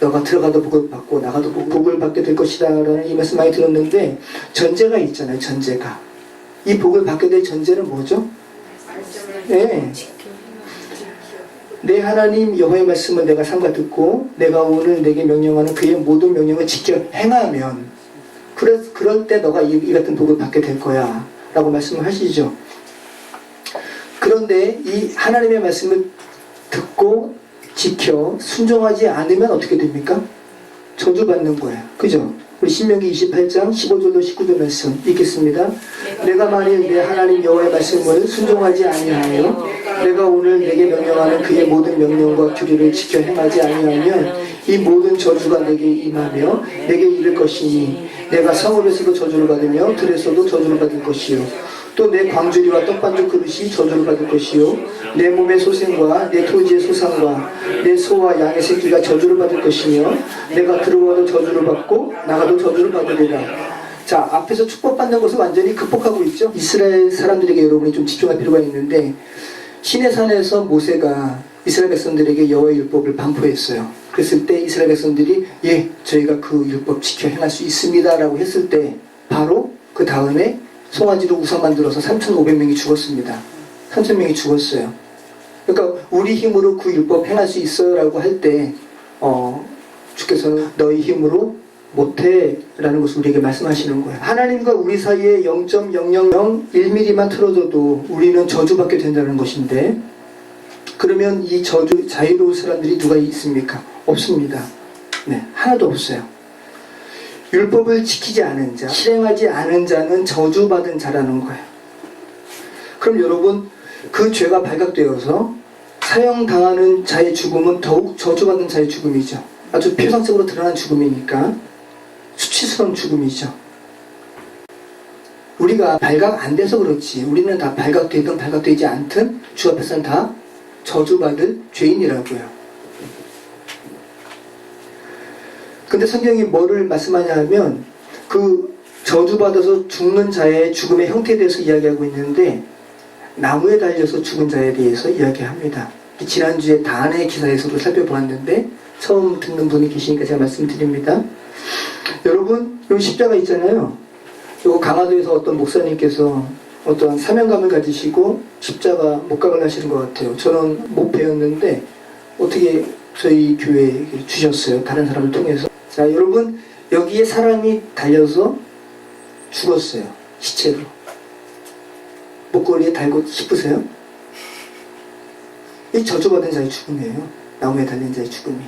너가 들어가도 복을 받고 나가도 복을 받게 될 것이다 라는 이 말씀 많이 들었는데, 전제가 있잖아요. 전제가. 이 복을 받게 될 전제는 뭐죠? 내 하나님 여호와의 말씀을 내가 삼가 듣고 내가 오늘 내게 명령하는 그의 모든 명령을 지켜 행하면 그럴 때 너가 이 같은 복을 받게 될 거야 라고 말씀을 하시죠. 그런데 이 하나님의 말씀을 듣고 지켜 순종하지 않으면 어떻게 됩니까? 저주받는 거예요. 그죠? 우리 신명기 28장 15절로 19절 말씀 읽겠습니다. 내가 만일 내 하나님 여호와의 말씀을 순종하지 아니하여 내가 오늘 내게 명령하는 그의 모든 명령과 규례를 지켜 행하지 아니하면 이 모든 저주가 내게 임하며 내게 이를 것이니 내가 성읍에서도 저주를 받으며 들에서도 저주를 받을 것이요 또 내 광주리와 떡반죽 그릇이 저주를 받을 것이요 내 몸의 소생과 내 토지의 소산과 내 소와 양의 새끼가 저주를 받을 것이며 내가 들어와도 저주를 받고 나가도 저주를 받으리라. 자, 앞에서 축복받는 것을 완전히 극복하고 있죠. 이스라엘 사람들에게 여러분이 좀 집중할 필요가 있는데, 시내산에서 모세가 이스라엘 백성들에게 여호와의 율법을 반포했어요. 그랬을 때 이스라엘 백성들이 저희가 그 율법 지켜 행할 수 있습니다 라고 했을 때 바로 그 다음에 송아지로 우상 만들어서 3,500명이 죽었습니다. 3,000명이 죽었어요. 그러니까 우리 힘으로 그 율법 행할 수 있어라고 할 때 주께서는 너희 힘으로 못해 라는 것을 우리에게 말씀하시는 거예요. 하나님과 우리 사이에 0.0001mm만 틀어져도 우리는 저주받게 된다는 것인데, 그러면 이 저주 자유로운 사람들이 누가 있습니까? 없습니다. 네, 하나도 없어요. 율법을 지키지 않은 자, 실행하지 않은 자는 저주받은 자라는 거예요. 그럼 여러분, 그 죄가 발각되어서 사형당하는 자의 죽음은 더욱 저주받은 자의 죽음이죠. 아주 표상적으로 드러난 죽음이니까 수치스러운 죽음이죠. 우리가 발각 안 돼서 그렇지, 우리는 다 발각되든 발각되지 않든 주 앞에서는 다 저주받을 죄인이라고요. 근데 성경이 뭐를 말씀하냐 하면 그 저주받아서 죽는 자의 죽음의 형태에 대해서 이야기하고 있는데, 나무에 달려서 죽은 자에 대해서 이야기합니다. 지난주에 단의 기사에서도 살펴보았는데 처음 듣는 분이 계시니까 제가 말씀드립니다. 여러분, 여기 십자가 있잖아요. 이거 강화도에서 어떤 목사님께서 어떠한 사명감을 가지시고 십자가 목각을 하시는 것 같아요. 저는 못 배웠는데 어떻게 저희 교회에 주셨어요. 다른 사람을 통해서. 자, 여러분, 여기에 사람이 달려서 죽었어요. 시체로. 목걸이에 달고 싶으세요? 이 저주받은 자의 죽음이에요. 나무에 달린 자의 죽음이.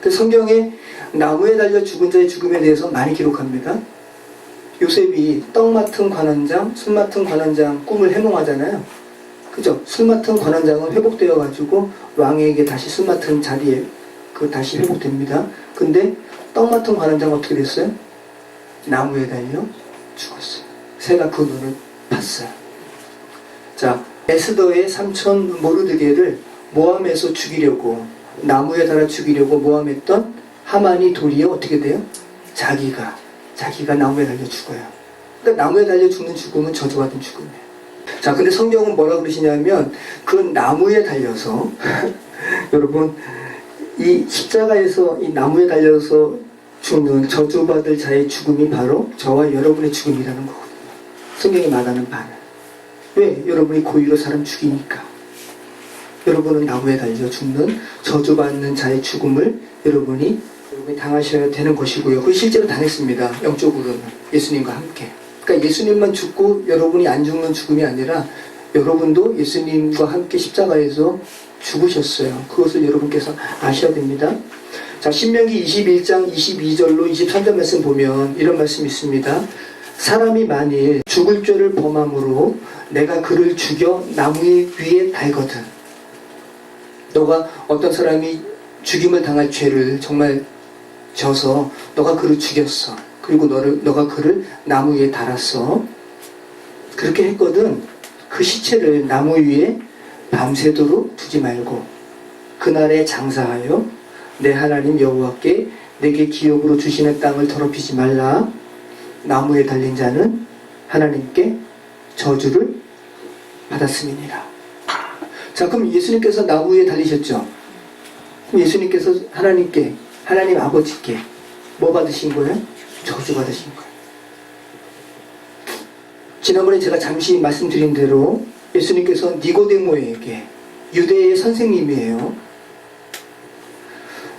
그래서 성경에 나무에 달려 죽은 자의 죽음에 대해서 많이 기록합니다. 요셉이 떡 맡은 관원장, 술 맡은 관원장 꿈을 해몽하잖아요. 그죠? 술 맡은 관원장은 회복되어 가지고 왕에게 다시 술 맡은 자리에 다시 회복됩니다. 근데 떡 맡은 관원장은 어떻게 됐어요? 나무에 달려 죽었어요. 새가 그 눈을 팠어요. 자, 에스더의 삼촌 모르드게를 모함해서 죽이려고, 나무에 달아 죽이려고 모함했던 하만이 도리어 어떻게 돼요? 자기가 나무에 달려 죽어요. 그러니까 나무에 달려 죽는 죽음은 저주받은 죽음이에요. 자, 근데 성경은 뭐라 그러시냐면 그 나무에 달려서 여러분, 이 십자가에서 이 나무에 달려서 죽는 저주받을 자의 죽음이 바로 저와 여러분의 죽음이라는 거거든요. 성경이 말하는 바는. 왜? 여러분이 고의로 사람 죽이니까. 여러분은 나무에 달려 죽는 저주받는 자의 죽음을 여러분이 당하셔야 되는 것이고요. 그 실제로 당했습니다. 영적으로는 예수님과 함께. 그러니까 예수님만 죽고 여러분이 안 죽는 죽음이 아니라 여러분도 예수님과 함께 십자가에서 죽으셨어요. 그것을 여러분께서 아셔야 됩니다. 자, 신명기 21장 22절로 23절 말씀 보면 이런 말씀이 있습니다. 사람이 만일 죽을 죄를 범함으로 내가 그를 죽여 나무 위에 달거든. 너가 어떤 사람이 죽임을 당할 죄를 정말 져서 너가 그를 죽였어. 그리고 너가 그를 나무 위에 달았어. 그렇게 했거든. 그 시체를 나무 위에 밤새도록 두지 말고 그날에 장사하여 내 하나님 여호와께 내게 기업으로 주시는 땅을 더럽히지 말라. 나무에 달린 자는 하나님께 저주를 받았음이니라. 자, 그럼 예수님께서 나무 위에 달리셨죠? 그럼 예수님께서 하나님 아버지께 뭐 받으신 거예요? 저주 받으신 거예요. 지난번에 제가 잠시 말씀드린 대로 예수님께서 니고데모에게, 유대의 선생님이에요.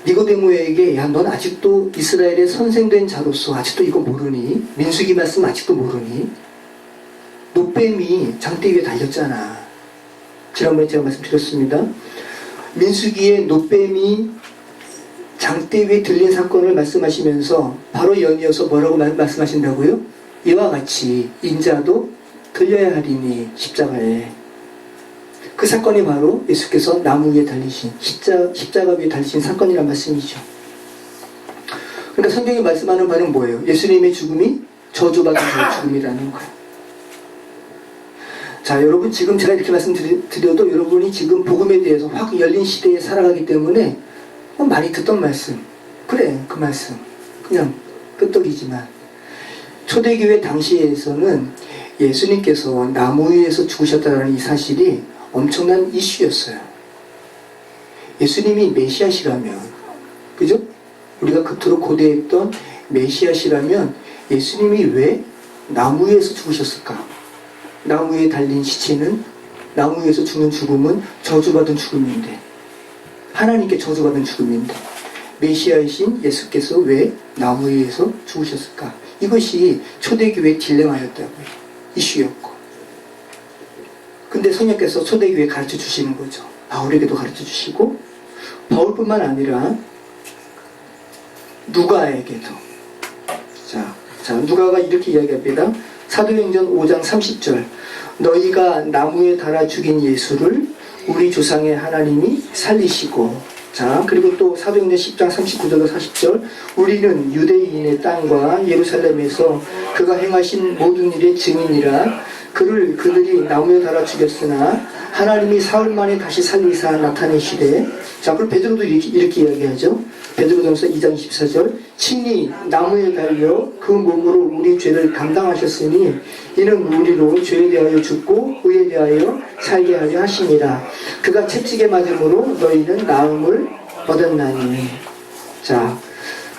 니고데모에게 야, 넌 아직도 이스라엘의 선생된 자로서 아직도 이거 모르니? 민수기 말씀 아직도 모르니? 노뱀이 장대 위에 달렸잖아. 지난번에 제가 말씀드렸습니다. 민수기에 노뱀이 장대 위에 들린 사건을 말씀하시면서 바로 연이어서 뭐라고 말씀하신다고요? 이와 같이 인자도 들려야 하리니 십자가에. 그 사건이 바로 예수께서 나무 위에 달리신 십자가 위에 달리신 사건이란 말씀이죠. 그러니까 성경이 말씀하는 바는 뭐예요? 예수님의 죽음이 저주받은 자의 죽음이라는 거예요. 자, 여러분, 지금 제가 이렇게 말씀드려도 여러분이 지금 복음에 대해서 확 열린 시대에 살아가기 때문에 많이 듣던 말씀, 그래, 그 말씀 그냥 끄떡이지만 초대교회 당시에서는 예수님께서 나무 위에서 죽으셨다는 이 사실이 엄청난 이슈였어요. 예수님이 메시아시라면, 그죠? 우리가 그토록 고대했던 메시아시라면 예수님이 왜 나무 위에서 죽으셨을까? 나무 위에 달린 시체는 나무 위에서 죽는 죽음은 저주받은 죽음인데, 하나님께 저주받은 죽음인데, 메시아이신 예수께서 왜 나무 위에서 죽으셨을까? 이것이 초대교회 딜레마였다고요. 이슈였고. 근데 성령께서 초대교회에 가르쳐 주시는 거죠. 바울에게도 가르쳐 주시고, 바울뿐만 아니라 누가에게도. 자, 누가가 이렇게 이야기합니다. 사도행전 5장 30절. 너희가 나무에 달아 죽인 예수를 우리 조상의 하나님이 살리시고. 자, 그리고 또 사도행전 10장 39절로 40절. 우리는 유대인의 땅과 예루살렘에서 그가 행하신 모든 일의 증인이라. 그들이 나무에 달아 죽였으나 하나님이 사흘 만에 다시 살리사 나타내시되. 자, 그럼 베드로도 이렇게 이야기하죠. 베드로전서 2장 24절. 친히 나무에 달려 그 몸으로 우리 죄를 감당하셨으니 이는 우리로 죄에 대하여 죽고 의에 대하여 살게 하려 하심이라. 그가 채찍에 맞음으로 너희는 나음을 얻었나니. 자,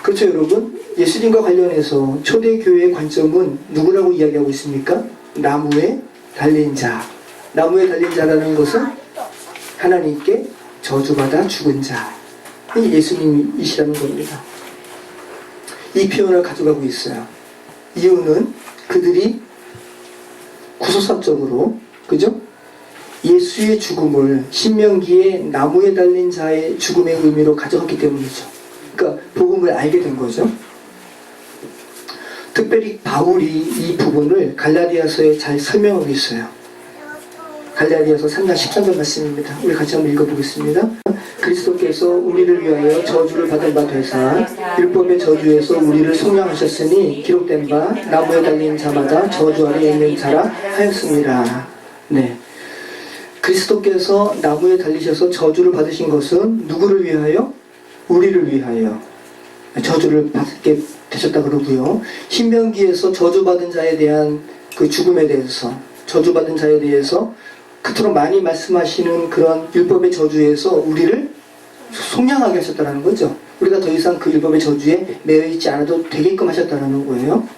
그렇죠 여러분. 예수님과 관련해서 초대교회의 관점은 누구라고 이야기하고 있습니까? 나무에 달린 자. 나무에 달린 자라는 것은 하나님께 저주받아 죽은 자. 이 예수님이시라는 겁니다. 이 표현을 가져가고 있어요. 이유는 그들이 구소사적으로, 그죠? 예수의 죽음을 신명기에 나무에 달린 자의 죽음의 의미로 가져갔기 때문이죠. 그러니까 복음을 알게 된 거죠. 특별히 바울이 이 부분을 갈라디아서에 잘 설명하고 있어요. 갈라디아서 3장 13절 말씀입니다. 우리 같이 한번 읽어보겠습니다. 그리스도께서 우리를 위하여 저주를 받은 바 되사 율법의 저주에서 우리를 속량하셨으니 기록된 바 나무에 달린 자마다 저주 아래에 있는 자라 하였습니다. 네, 그리스도께서 나무에 달리셔서 저주를 받으신 것은 누구를 위하여? 우리를 위하여 저주를 받게 되셨다 그러고요. 신명기에서 저주받은 자에 대한 그 죽음에 대해서, 저주받은 자에 대해서 그토록 많이 말씀하시는 그런 율법의 저주에서 우리를 속량하게 하셨다는 거죠. 우리가 더 이상 그 율법의 저주에 매여 있지 않아도 되게끔 하셨다는 거예요.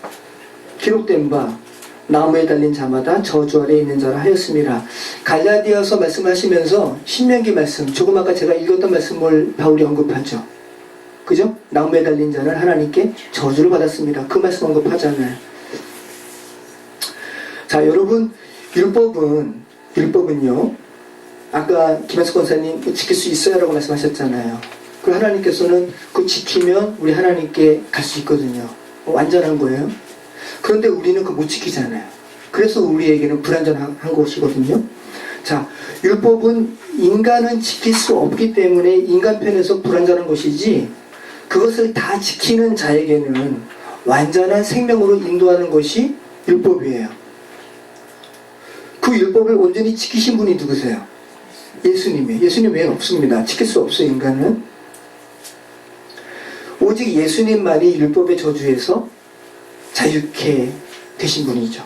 기록된 바 나무에 달린 자마다 저주 아래에 있는 자라 하였습니다. 갈라디아서 말씀하시면서 신명기 말씀, 조금 아까 제가 읽었던 말씀을 바울이 언급하죠. 그죠? 나무에 달린 자는 하나님께 저주를 받았습니다. 그 말씀 언급하잖아요. 자, 여러분, 율법은요, 아까 김한숙 권사님 지킬 수 있어야 라고 말씀하셨잖아요. 그 하나님께서는 그거 지키면 우리 하나님께 갈 수 있거든요. 완전한 거예요. 그런데 우리는 그거 못 지키잖아요. 그래서 우리에게는 불완전한 것이거든요. 자, 율법은 인간은 지킬 수 없기 때문에 인간 편에서 불완전한 것이지, 그것을 다 지키는 자에게는 완전한 생명으로 인도하는 것이 율법이에요. 그 율법을 온전히 지키신 분이 누구세요? 예수님이에요. 예수님 외에는 없습니다. 지킬 수 없어요, 인간은. 오직 예수님만이 율법의 저주에서 자유케 되신 분이죠.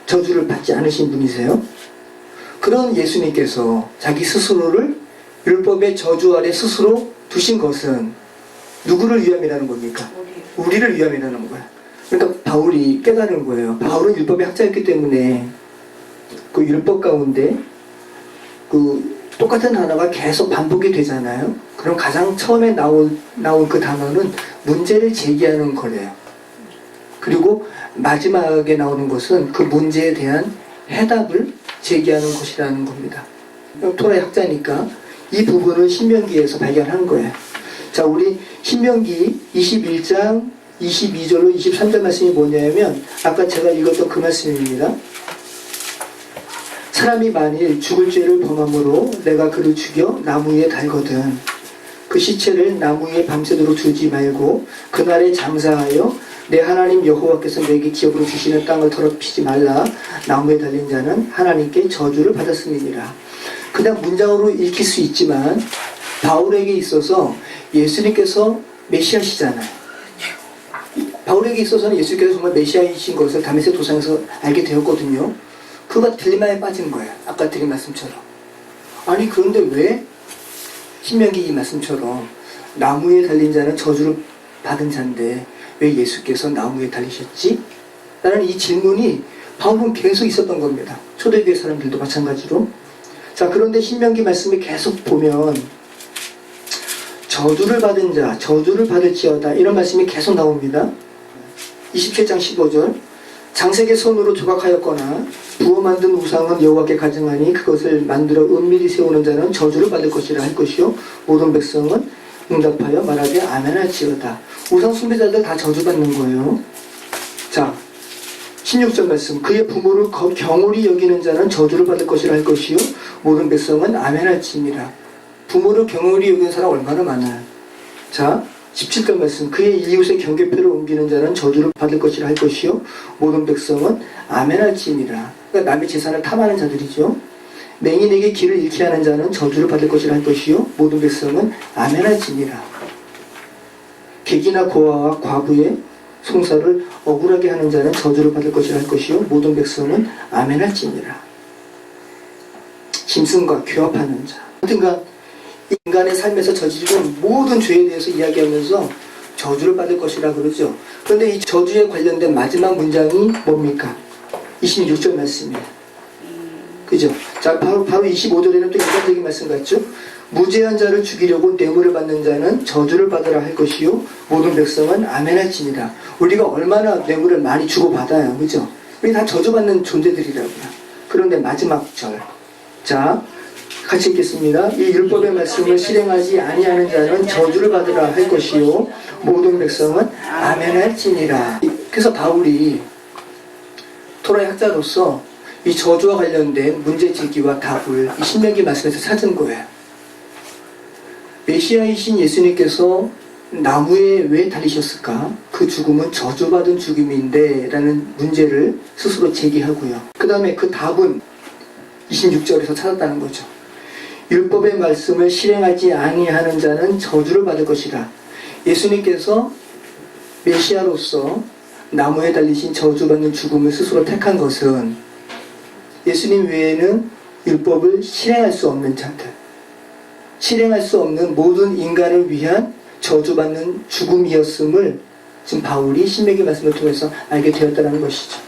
저주를 받지 않으신 분이세요. 그런 예수님께서 자기 스스로를 율법의 저주 아래 스스로 두신 것은 누구를 위함이라는 겁니까? 우리를 위함이라는 거예요. 그러니까 바울이 깨달은 거예요. 바울은 율법의 학자였기 때문에 그 율법 가운데 그 똑같은 단어가 계속 반복이 되잖아요. 그럼 가장 처음에 나온 그 단어는 문제를 제기하는 거래요. 그리고 마지막에 나오는 것은 그 문제에 대한 해답을 제기하는 것이라는 겁니다. 토라의 학자니까 이 부분을 신명기에서 발견한 거예요. 자, 우리 신명기 21장 22절로 23절 말씀이 뭐냐면 아까 제가 읽었던 그 말씀입니다. 사람이 만일 죽을 죄를 범함으로 내가 그를 죽여 나무 위에 달거든 그 시체를 나무 위에 밤새도록 두지 말고 그날에 장사하여 내 하나님 여호와께서 내게 기업으로 주시는 땅을 더럽히지 말라. 나무에 달린 자는 하나님께 저주를 받았음이니라. 그냥 문장으로 읽힐 수 있지만 바울에게 있어서 예수님께서 메시아시잖아요. 바울에게 있어서는 예수님께서 정말 메시아이신 것을 다메섹 도상에서 알게 되었거든요. 그가 딜레마에 빠진 거예요. 아까 드린 말씀처럼. 아니 그런데 왜 신명기 이 말씀처럼 나무에 달린 자는 저주를 받은 자인데 왜 예수께서 나무에 달리셨지? 라는 이 질문이 바울은 계속 있었던 겁니다. 초대교회 사람들도 마찬가지로. 자, 그런데 신명기 말씀을 계속 보면 저주를 받은 자, 저주를 받을지어다 이런 말씀이 계속 나옵니다. 27장 15절 장색의 손으로 조각하였거나 부어 만든 우상은 여호와께 가증하니 그것을 만들어 은밀히 세우는 자는 저주를 받을 것이라 할 것이요 모든 백성은 응답하여 말하되 아멘 할지어다. 우상 숭배자들 다 저주받는 거예요. 자, 16절 말씀 그의 부모를 경홀히 여기는 자는 저주를 받을 것이라 할 것이요 모든 백성은 아멘 할지니라. 부모를 경홀히 여기는 사람 얼마나 많아요. 자, 17절 말씀 그의 이웃의 경계표를 옮기는 자는 저주를 받을 것이라 할 것이요 모든 백성은 아멘 할지니라. 그러니까 남의 재산을 탐하는 자들이죠. 맹인에게 길을 잃게 하는 자는 저주를 받을 것이라 할 것이요 모든 백성은 아멘 할지니라. 객이나 고아와 과부의 송사를 억울하게 하는 자는 저주를 받을 것이라 할 것이요 모든 백성은 아멘 할지니라. 짐승과 교합하는 자, 하여튼간 인간의 삶에서 저지르는 모든 죄에 대해서 이야기하면서 저주를 받을 것이라 그러죠. 그런데 이 저주에 관련된 마지막 문장이 뭡니까? 26절 말씀이에요. 그죠? 자, 바로 25절에는 또 인간적인 말씀 같죠? 무죄한 자를 죽이려고 뇌물을 받는 자는 저주를 받으라 할 것이요 모든 백성은 아멘 할지니라. 우리가 얼마나 뇌물을 많이 주고받아요. 그죠? 우리 다 저주받는 존재들이라고요. 그런데 마지막 절, 자 같이 읽겠습니다. 이 율법의 말씀을 실행하지 아니하는 자는 저주를 받으라 할 것이요 모든 백성은 아멘 할지니라. 그래서 바울이 토라의 학자로서 이 저주와 관련된 문제 제기와 답을 이 신명기 말씀에서 찾은 거예요. 메시아이신 예수님께서 나무에 왜 달리셨을까? 그 죽음은 저주받은 죽음인데 라는 문제를 스스로 제기하고요. 그 다음에 그 답은 26절에서 찾았다는 거죠. 율법의 말씀을 실행하지 아니하는 자는 저주를 받을 것이라. 예수님께서 메시아로서 나무에 달리신 저주받는 죽음을 스스로 택한 것은 예수님 외에는 율법을 실행할 수 없는 자들, 실행할 수 없는 모든 인간을 위한 저주받는 죽음이었음을 지금 바울이 신명기 말씀을 통해서 알게 되었다는 것이죠.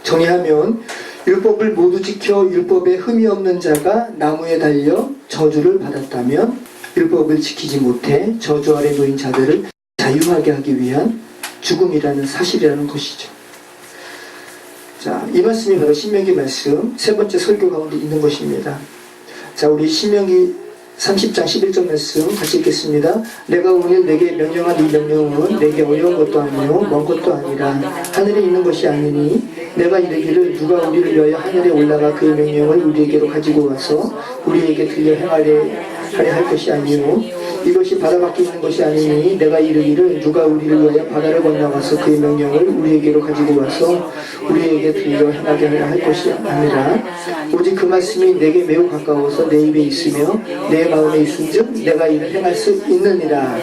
정리하면 율법을 모두 지켜 율법에 흠이 없는 자가 나무에 달려 저주를 받았다면 율법을 지키지 못해 저주 아래 놓인 자들을 자유하게 하기 위한 죽음이라는 사실이라는 것이죠. 자, 이 말씀이 바로 신명기 말씀 세 번째 설교 가운데 있는 것입니다. 자, 우리 신명기 30장 11절 말씀 같이 읽겠습니다. 내가 오늘 내게 명령한 이 명령은 내게 어려운 것도 아니요 먼 것도 아니라 하늘에 있는 것이 아니니 내가 이르기를 누가 우리를 위하여 하늘에 올라가 그 명령을 우리에게로 가지고 와서 우리에게 들려 행하려 할 것이 아니요 이것이 바다 밖에 있는 것이 아니니 내가 이르기를 누가 우리를 위하여 바다를 건너가서 그의 명령을 우리에게로 가지고 와서 우리에게 들려 행하게 할 것이 아니라 오직 그 말씀이 내게 매우 가까워서 내 입에 있으며 내 마음에 있은즉 내가 이를 행할 수 있느니라.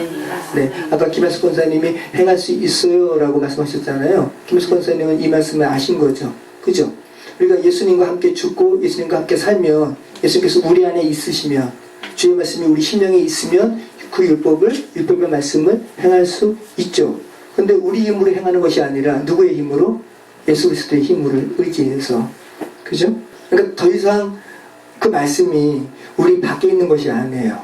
네, 아까 김혜수 권사님이 행할 수 있어요 라고 말씀하셨잖아요. 김혜수 권사님은 이 말씀을 아신 거죠. 그죠? 우리가 예수님과 함께 죽고 예수님과 함께 살면 예수님께서 우리 안에 있으시면 주의 말씀이 우리 심령에 있으면 그 율법의 말씀을 행할 수 있죠. 근데 우리 힘으로 행하는 것이 아니라 누구의 힘으로? 예수 그리스도의 힘으로 의지해서. 그죠? 그러니까 더 이상 그 말씀이 우리 밖에 있는 것이 아니에요.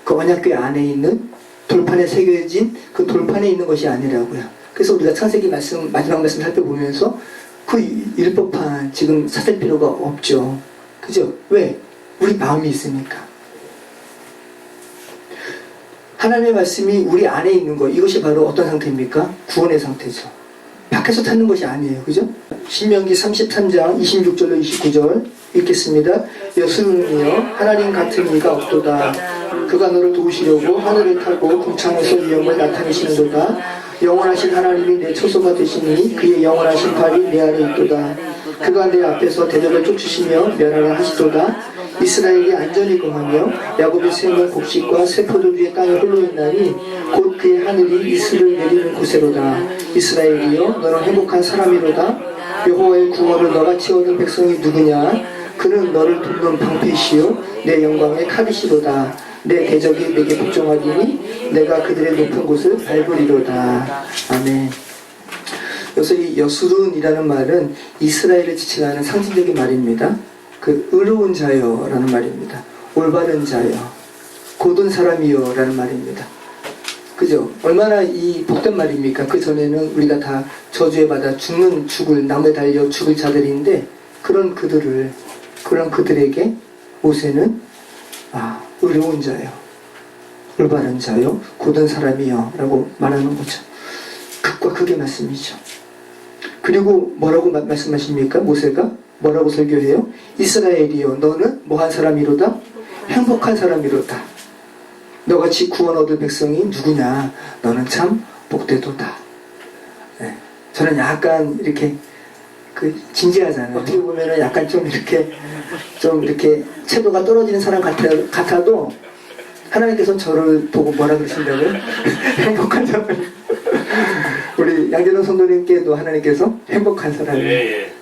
그 언약궤 안에 있는 돌판에 새겨진 그 돌판에 있는 것이 아니라고요. 그래서 우리가 창세기 말씀, 마지막 말씀 살펴보면서 그 율법판 지금 찾을 필요가 없죠. 그죠? 왜? 우리 마음이 있으니까. 하나님의 말씀이 우리 안에 있는 것, 이것이 바로 어떤 상태입니까? 구원의 상태죠. 밖에서 찾는 것이 아니에요. 그죠? 신명기 33장 26절로 29절 읽겠습니다. 여수는이여 하나님 같은 이가 없도다. 그가 너를 도우시려고 하늘을 타고 궁창에서 위엄을 나타내시는도다. 영원하신 하나님이 내 초소가 되시니 그의 영원하신 팔이 내 아래 있도다. 그가 내 앞에서 대적을 쫓으시며 멸하라 하시도다. 이스라엘이 안전히 거하며 야곱의 샘은 곡식과 새 포도주의 땅에 흘러있나니 곧 그의 하늘이 이슬을 내리는 곳에로다. 이스라엘이여 너는 행복한 사람이로다. 여호와의 구원을 너같이 얻은 백성이 누구냐? 그는 너를 돕는 방패시요 내 영광의 칼이시로다. 내 대적이 내게 복종하리니 내가 그들의 높은 곳을 밟으리로다. 아멘. 여기서 이 여수룬이라는 말은 이스라엘을 지칭하는 상징적인 말입니다. 그 의로운 자여라는 말입니다. 올바른 자여, 고든 사람이여 라는 말입니다. 그죠? 얼마나 이 복된 말입니까? 그 전에는 우리가 다 저주에 받아 죽을 나무에 달려 죽을 자들인데 그런 그들에게 모세는 의로운 자여, 올바른 자여, 고든 사람이여 라고 말하는 거죠. 극과 극의 말씀이죠. 그리고 뭐라고 말씀하십니까? 모세가 뭐라고 설교해요? 이스라엘이여 너는 뭐한 사람이로다? 행복한 사람이로다. 너같이 구원 얻을 백성이 누구냐? 너는 참 복되도다. 네. 저는 약간 이렇게 진지하잖아요. 어떻게 보면은 약간 좀 이렇게 채도가 떨어지는 사람 같아도 하나님께서는 저를 보고 뭐라 그러신다고요? 행복한 사람. 우리 양재동 성도님께도 하나님께서 행복한 사람이에요. 예.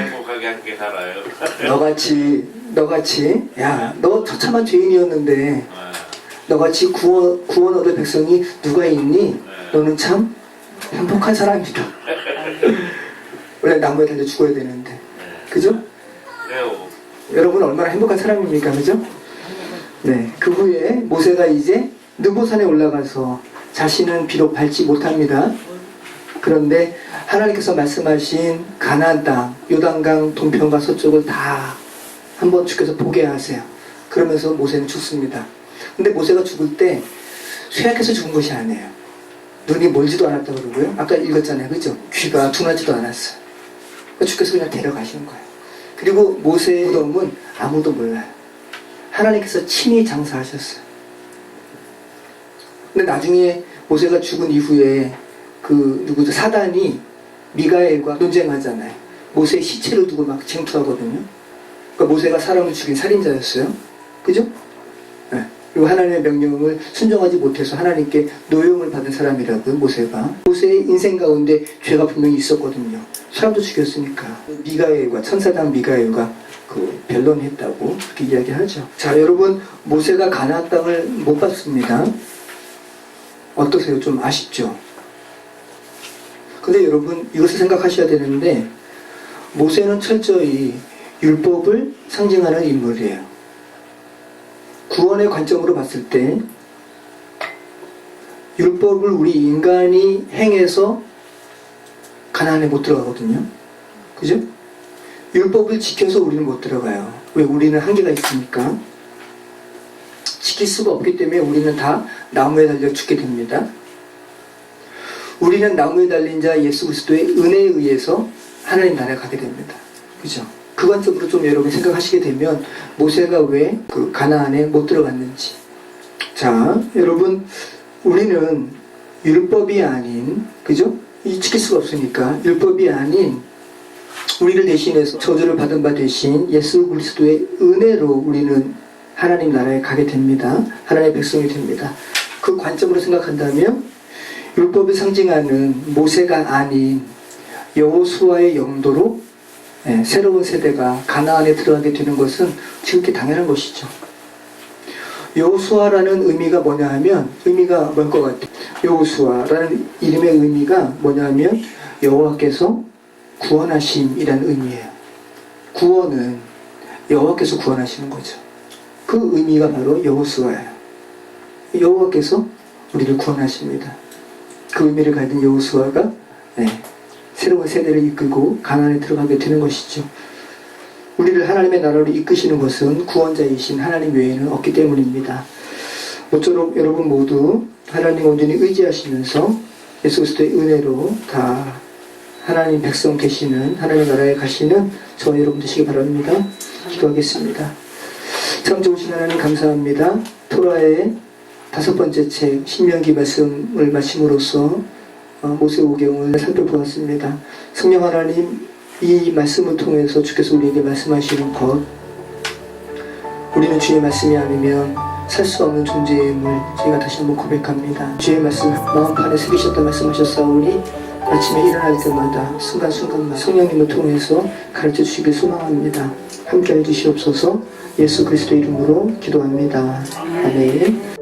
행복하게 함께 살아요. 너같이 야, 너 처참한 죄인이었는데 너같이 구원 얻을 백성이 누가 있니? 너는 참 행복한 사람이다. 원래 나무에 달려 죽어야 되는데, 그죠? 여러분 얼마나 행복한 사람입니까, 그죠? 네, 그 후에 모세가 이제 느보산에 올라가서 자신은 비록 밟지 못합니다. 그런데 하나님께서 말씀하신 가나안 땅, 요단강 동편과 서쪽을 다 한번 주께서 보게 하세요. 그러면서 모세는 죽습니다. 근데 모세가 죽을 때 쇠약해서 죽은 것이 아니에요. 눈이 멀지도 않았다고 그러고요. 아까 읽었잖아요. 그죠? 귀가 둔하지도 않았어요. 주께서 그냥 데려가시는 거예요. 그리고 모세의 무덤은 아무도 몰라요. 하나님께서 친히 장사하셨어요. 근데 나중에 모세가 죽은 이후에 사단이 미가엘과 논쟁하잖아요. 모세의 시체를 두고 막 쟁투하거든요. 그러니까 모세가 사람을 죽인 살인자였어요. 그죠? 네. 그리고 하나님의 명령을 순종하지 못해서 하나님께 노용을 받은 사람이라고요, 모세가. 모세의 인생 가운데 죄가 분명히 있었거든요. 사람도 죽였으니까. 미가엘과, 천사당 미가엘과 변론했다고 그렇게 이야기하죠. 자, 여러분, 모세가 가나안 땅을 못 봤습니다. 어떠세요? 좀 아쉽죠? 근데 여러분, 이것을 생각하셔야 되는데, 모세는 철저히 율법을 상징하는 인물이에요. 구원의 관점으로 봤을 때 율법을 우리 인간이 행해서 가나안에 못 들어가거든요. 그죠? 율법을 지켜서 우리는 못 들어가요. 왜? 우리는 한계가 있으니까. 지킬 수가 없기 때문에 우리는 다 나무에 달려 죽게 됩니다. 우리는 나무에 달린 자 예수 그리스도의 은혜에 의해서 하나님 나라에 가게 됩니다. 그죠? 그 관점으로 좀 여러분 생각하시게 되면 모세가 왜 가나안에 못 들어갔는지. 자, 여러분, 우리는 율법이 아닌, 그죠? 지킬 수가 없으니까 율법이 아닌 우리를 대신해서 저주를 받은 바 대신 예수 그리스도의 은혜로 우리는 하나님 나라에 가게 됩니다. 하나님의 백성이 됩니다. 그 관점으로 생각한다면 율법을 상징하는 모세가 아닌 여호수아의 영도로 새로운 세대가 가나안에 들어가게 되는 것은 지극히 당연한 것이죠. 여호수아라는 의미가 뭐냐 하면, 의미가 뭔 것 같아요. 여호수아라는 이름의 의미가 뭐냐 하면 여호와께서 구원하심이라는 의미예요. 구원은 여호와께서 구원하시는 거죠. 그 의미가 바로 여호수아예요. 여호와께서 우리를 구원하십니다. 그 의미를 가진 여호수아가 새로운 세대를 이끌고 가나안에 들어가게 되는 것이죠. 우리를 하나님의 나라로 이끄시는 것은 구원자이신 하나님 외에는 없기 때문입니다. 모쪼록 여러분 모두 하나님 온전히 의지하시면서 예수 그리스도의 은혜로 다 하나님 백성 되시는, 하나님 나라에 가시는 저와 여러분 되시기 바랍니다. 기도하겠습니다. 참 좋으신 하나님 감사합니다. 토라의 5번째 책 신명기 말씀을 마침으로써 모세오경을 살펴보았습니다. 성령 하나님, 이 말씀을 통해서 주께서 우리에게 말씀하시는 것, 우리는 주의 말씀이 아니면 살 수 없는 존재임을 저희가 다시 한번 고백합니다. 주의 말씀 마음판에 새기셨다 말씀하셨사오니 아침에 일어날 때마다 순간순간마다 성령님을 통해서 가르쳐 주시길 소망합니다. 함께해 주시옵소서. 예수 그리스도 이름으로 기도합니다. 아멘.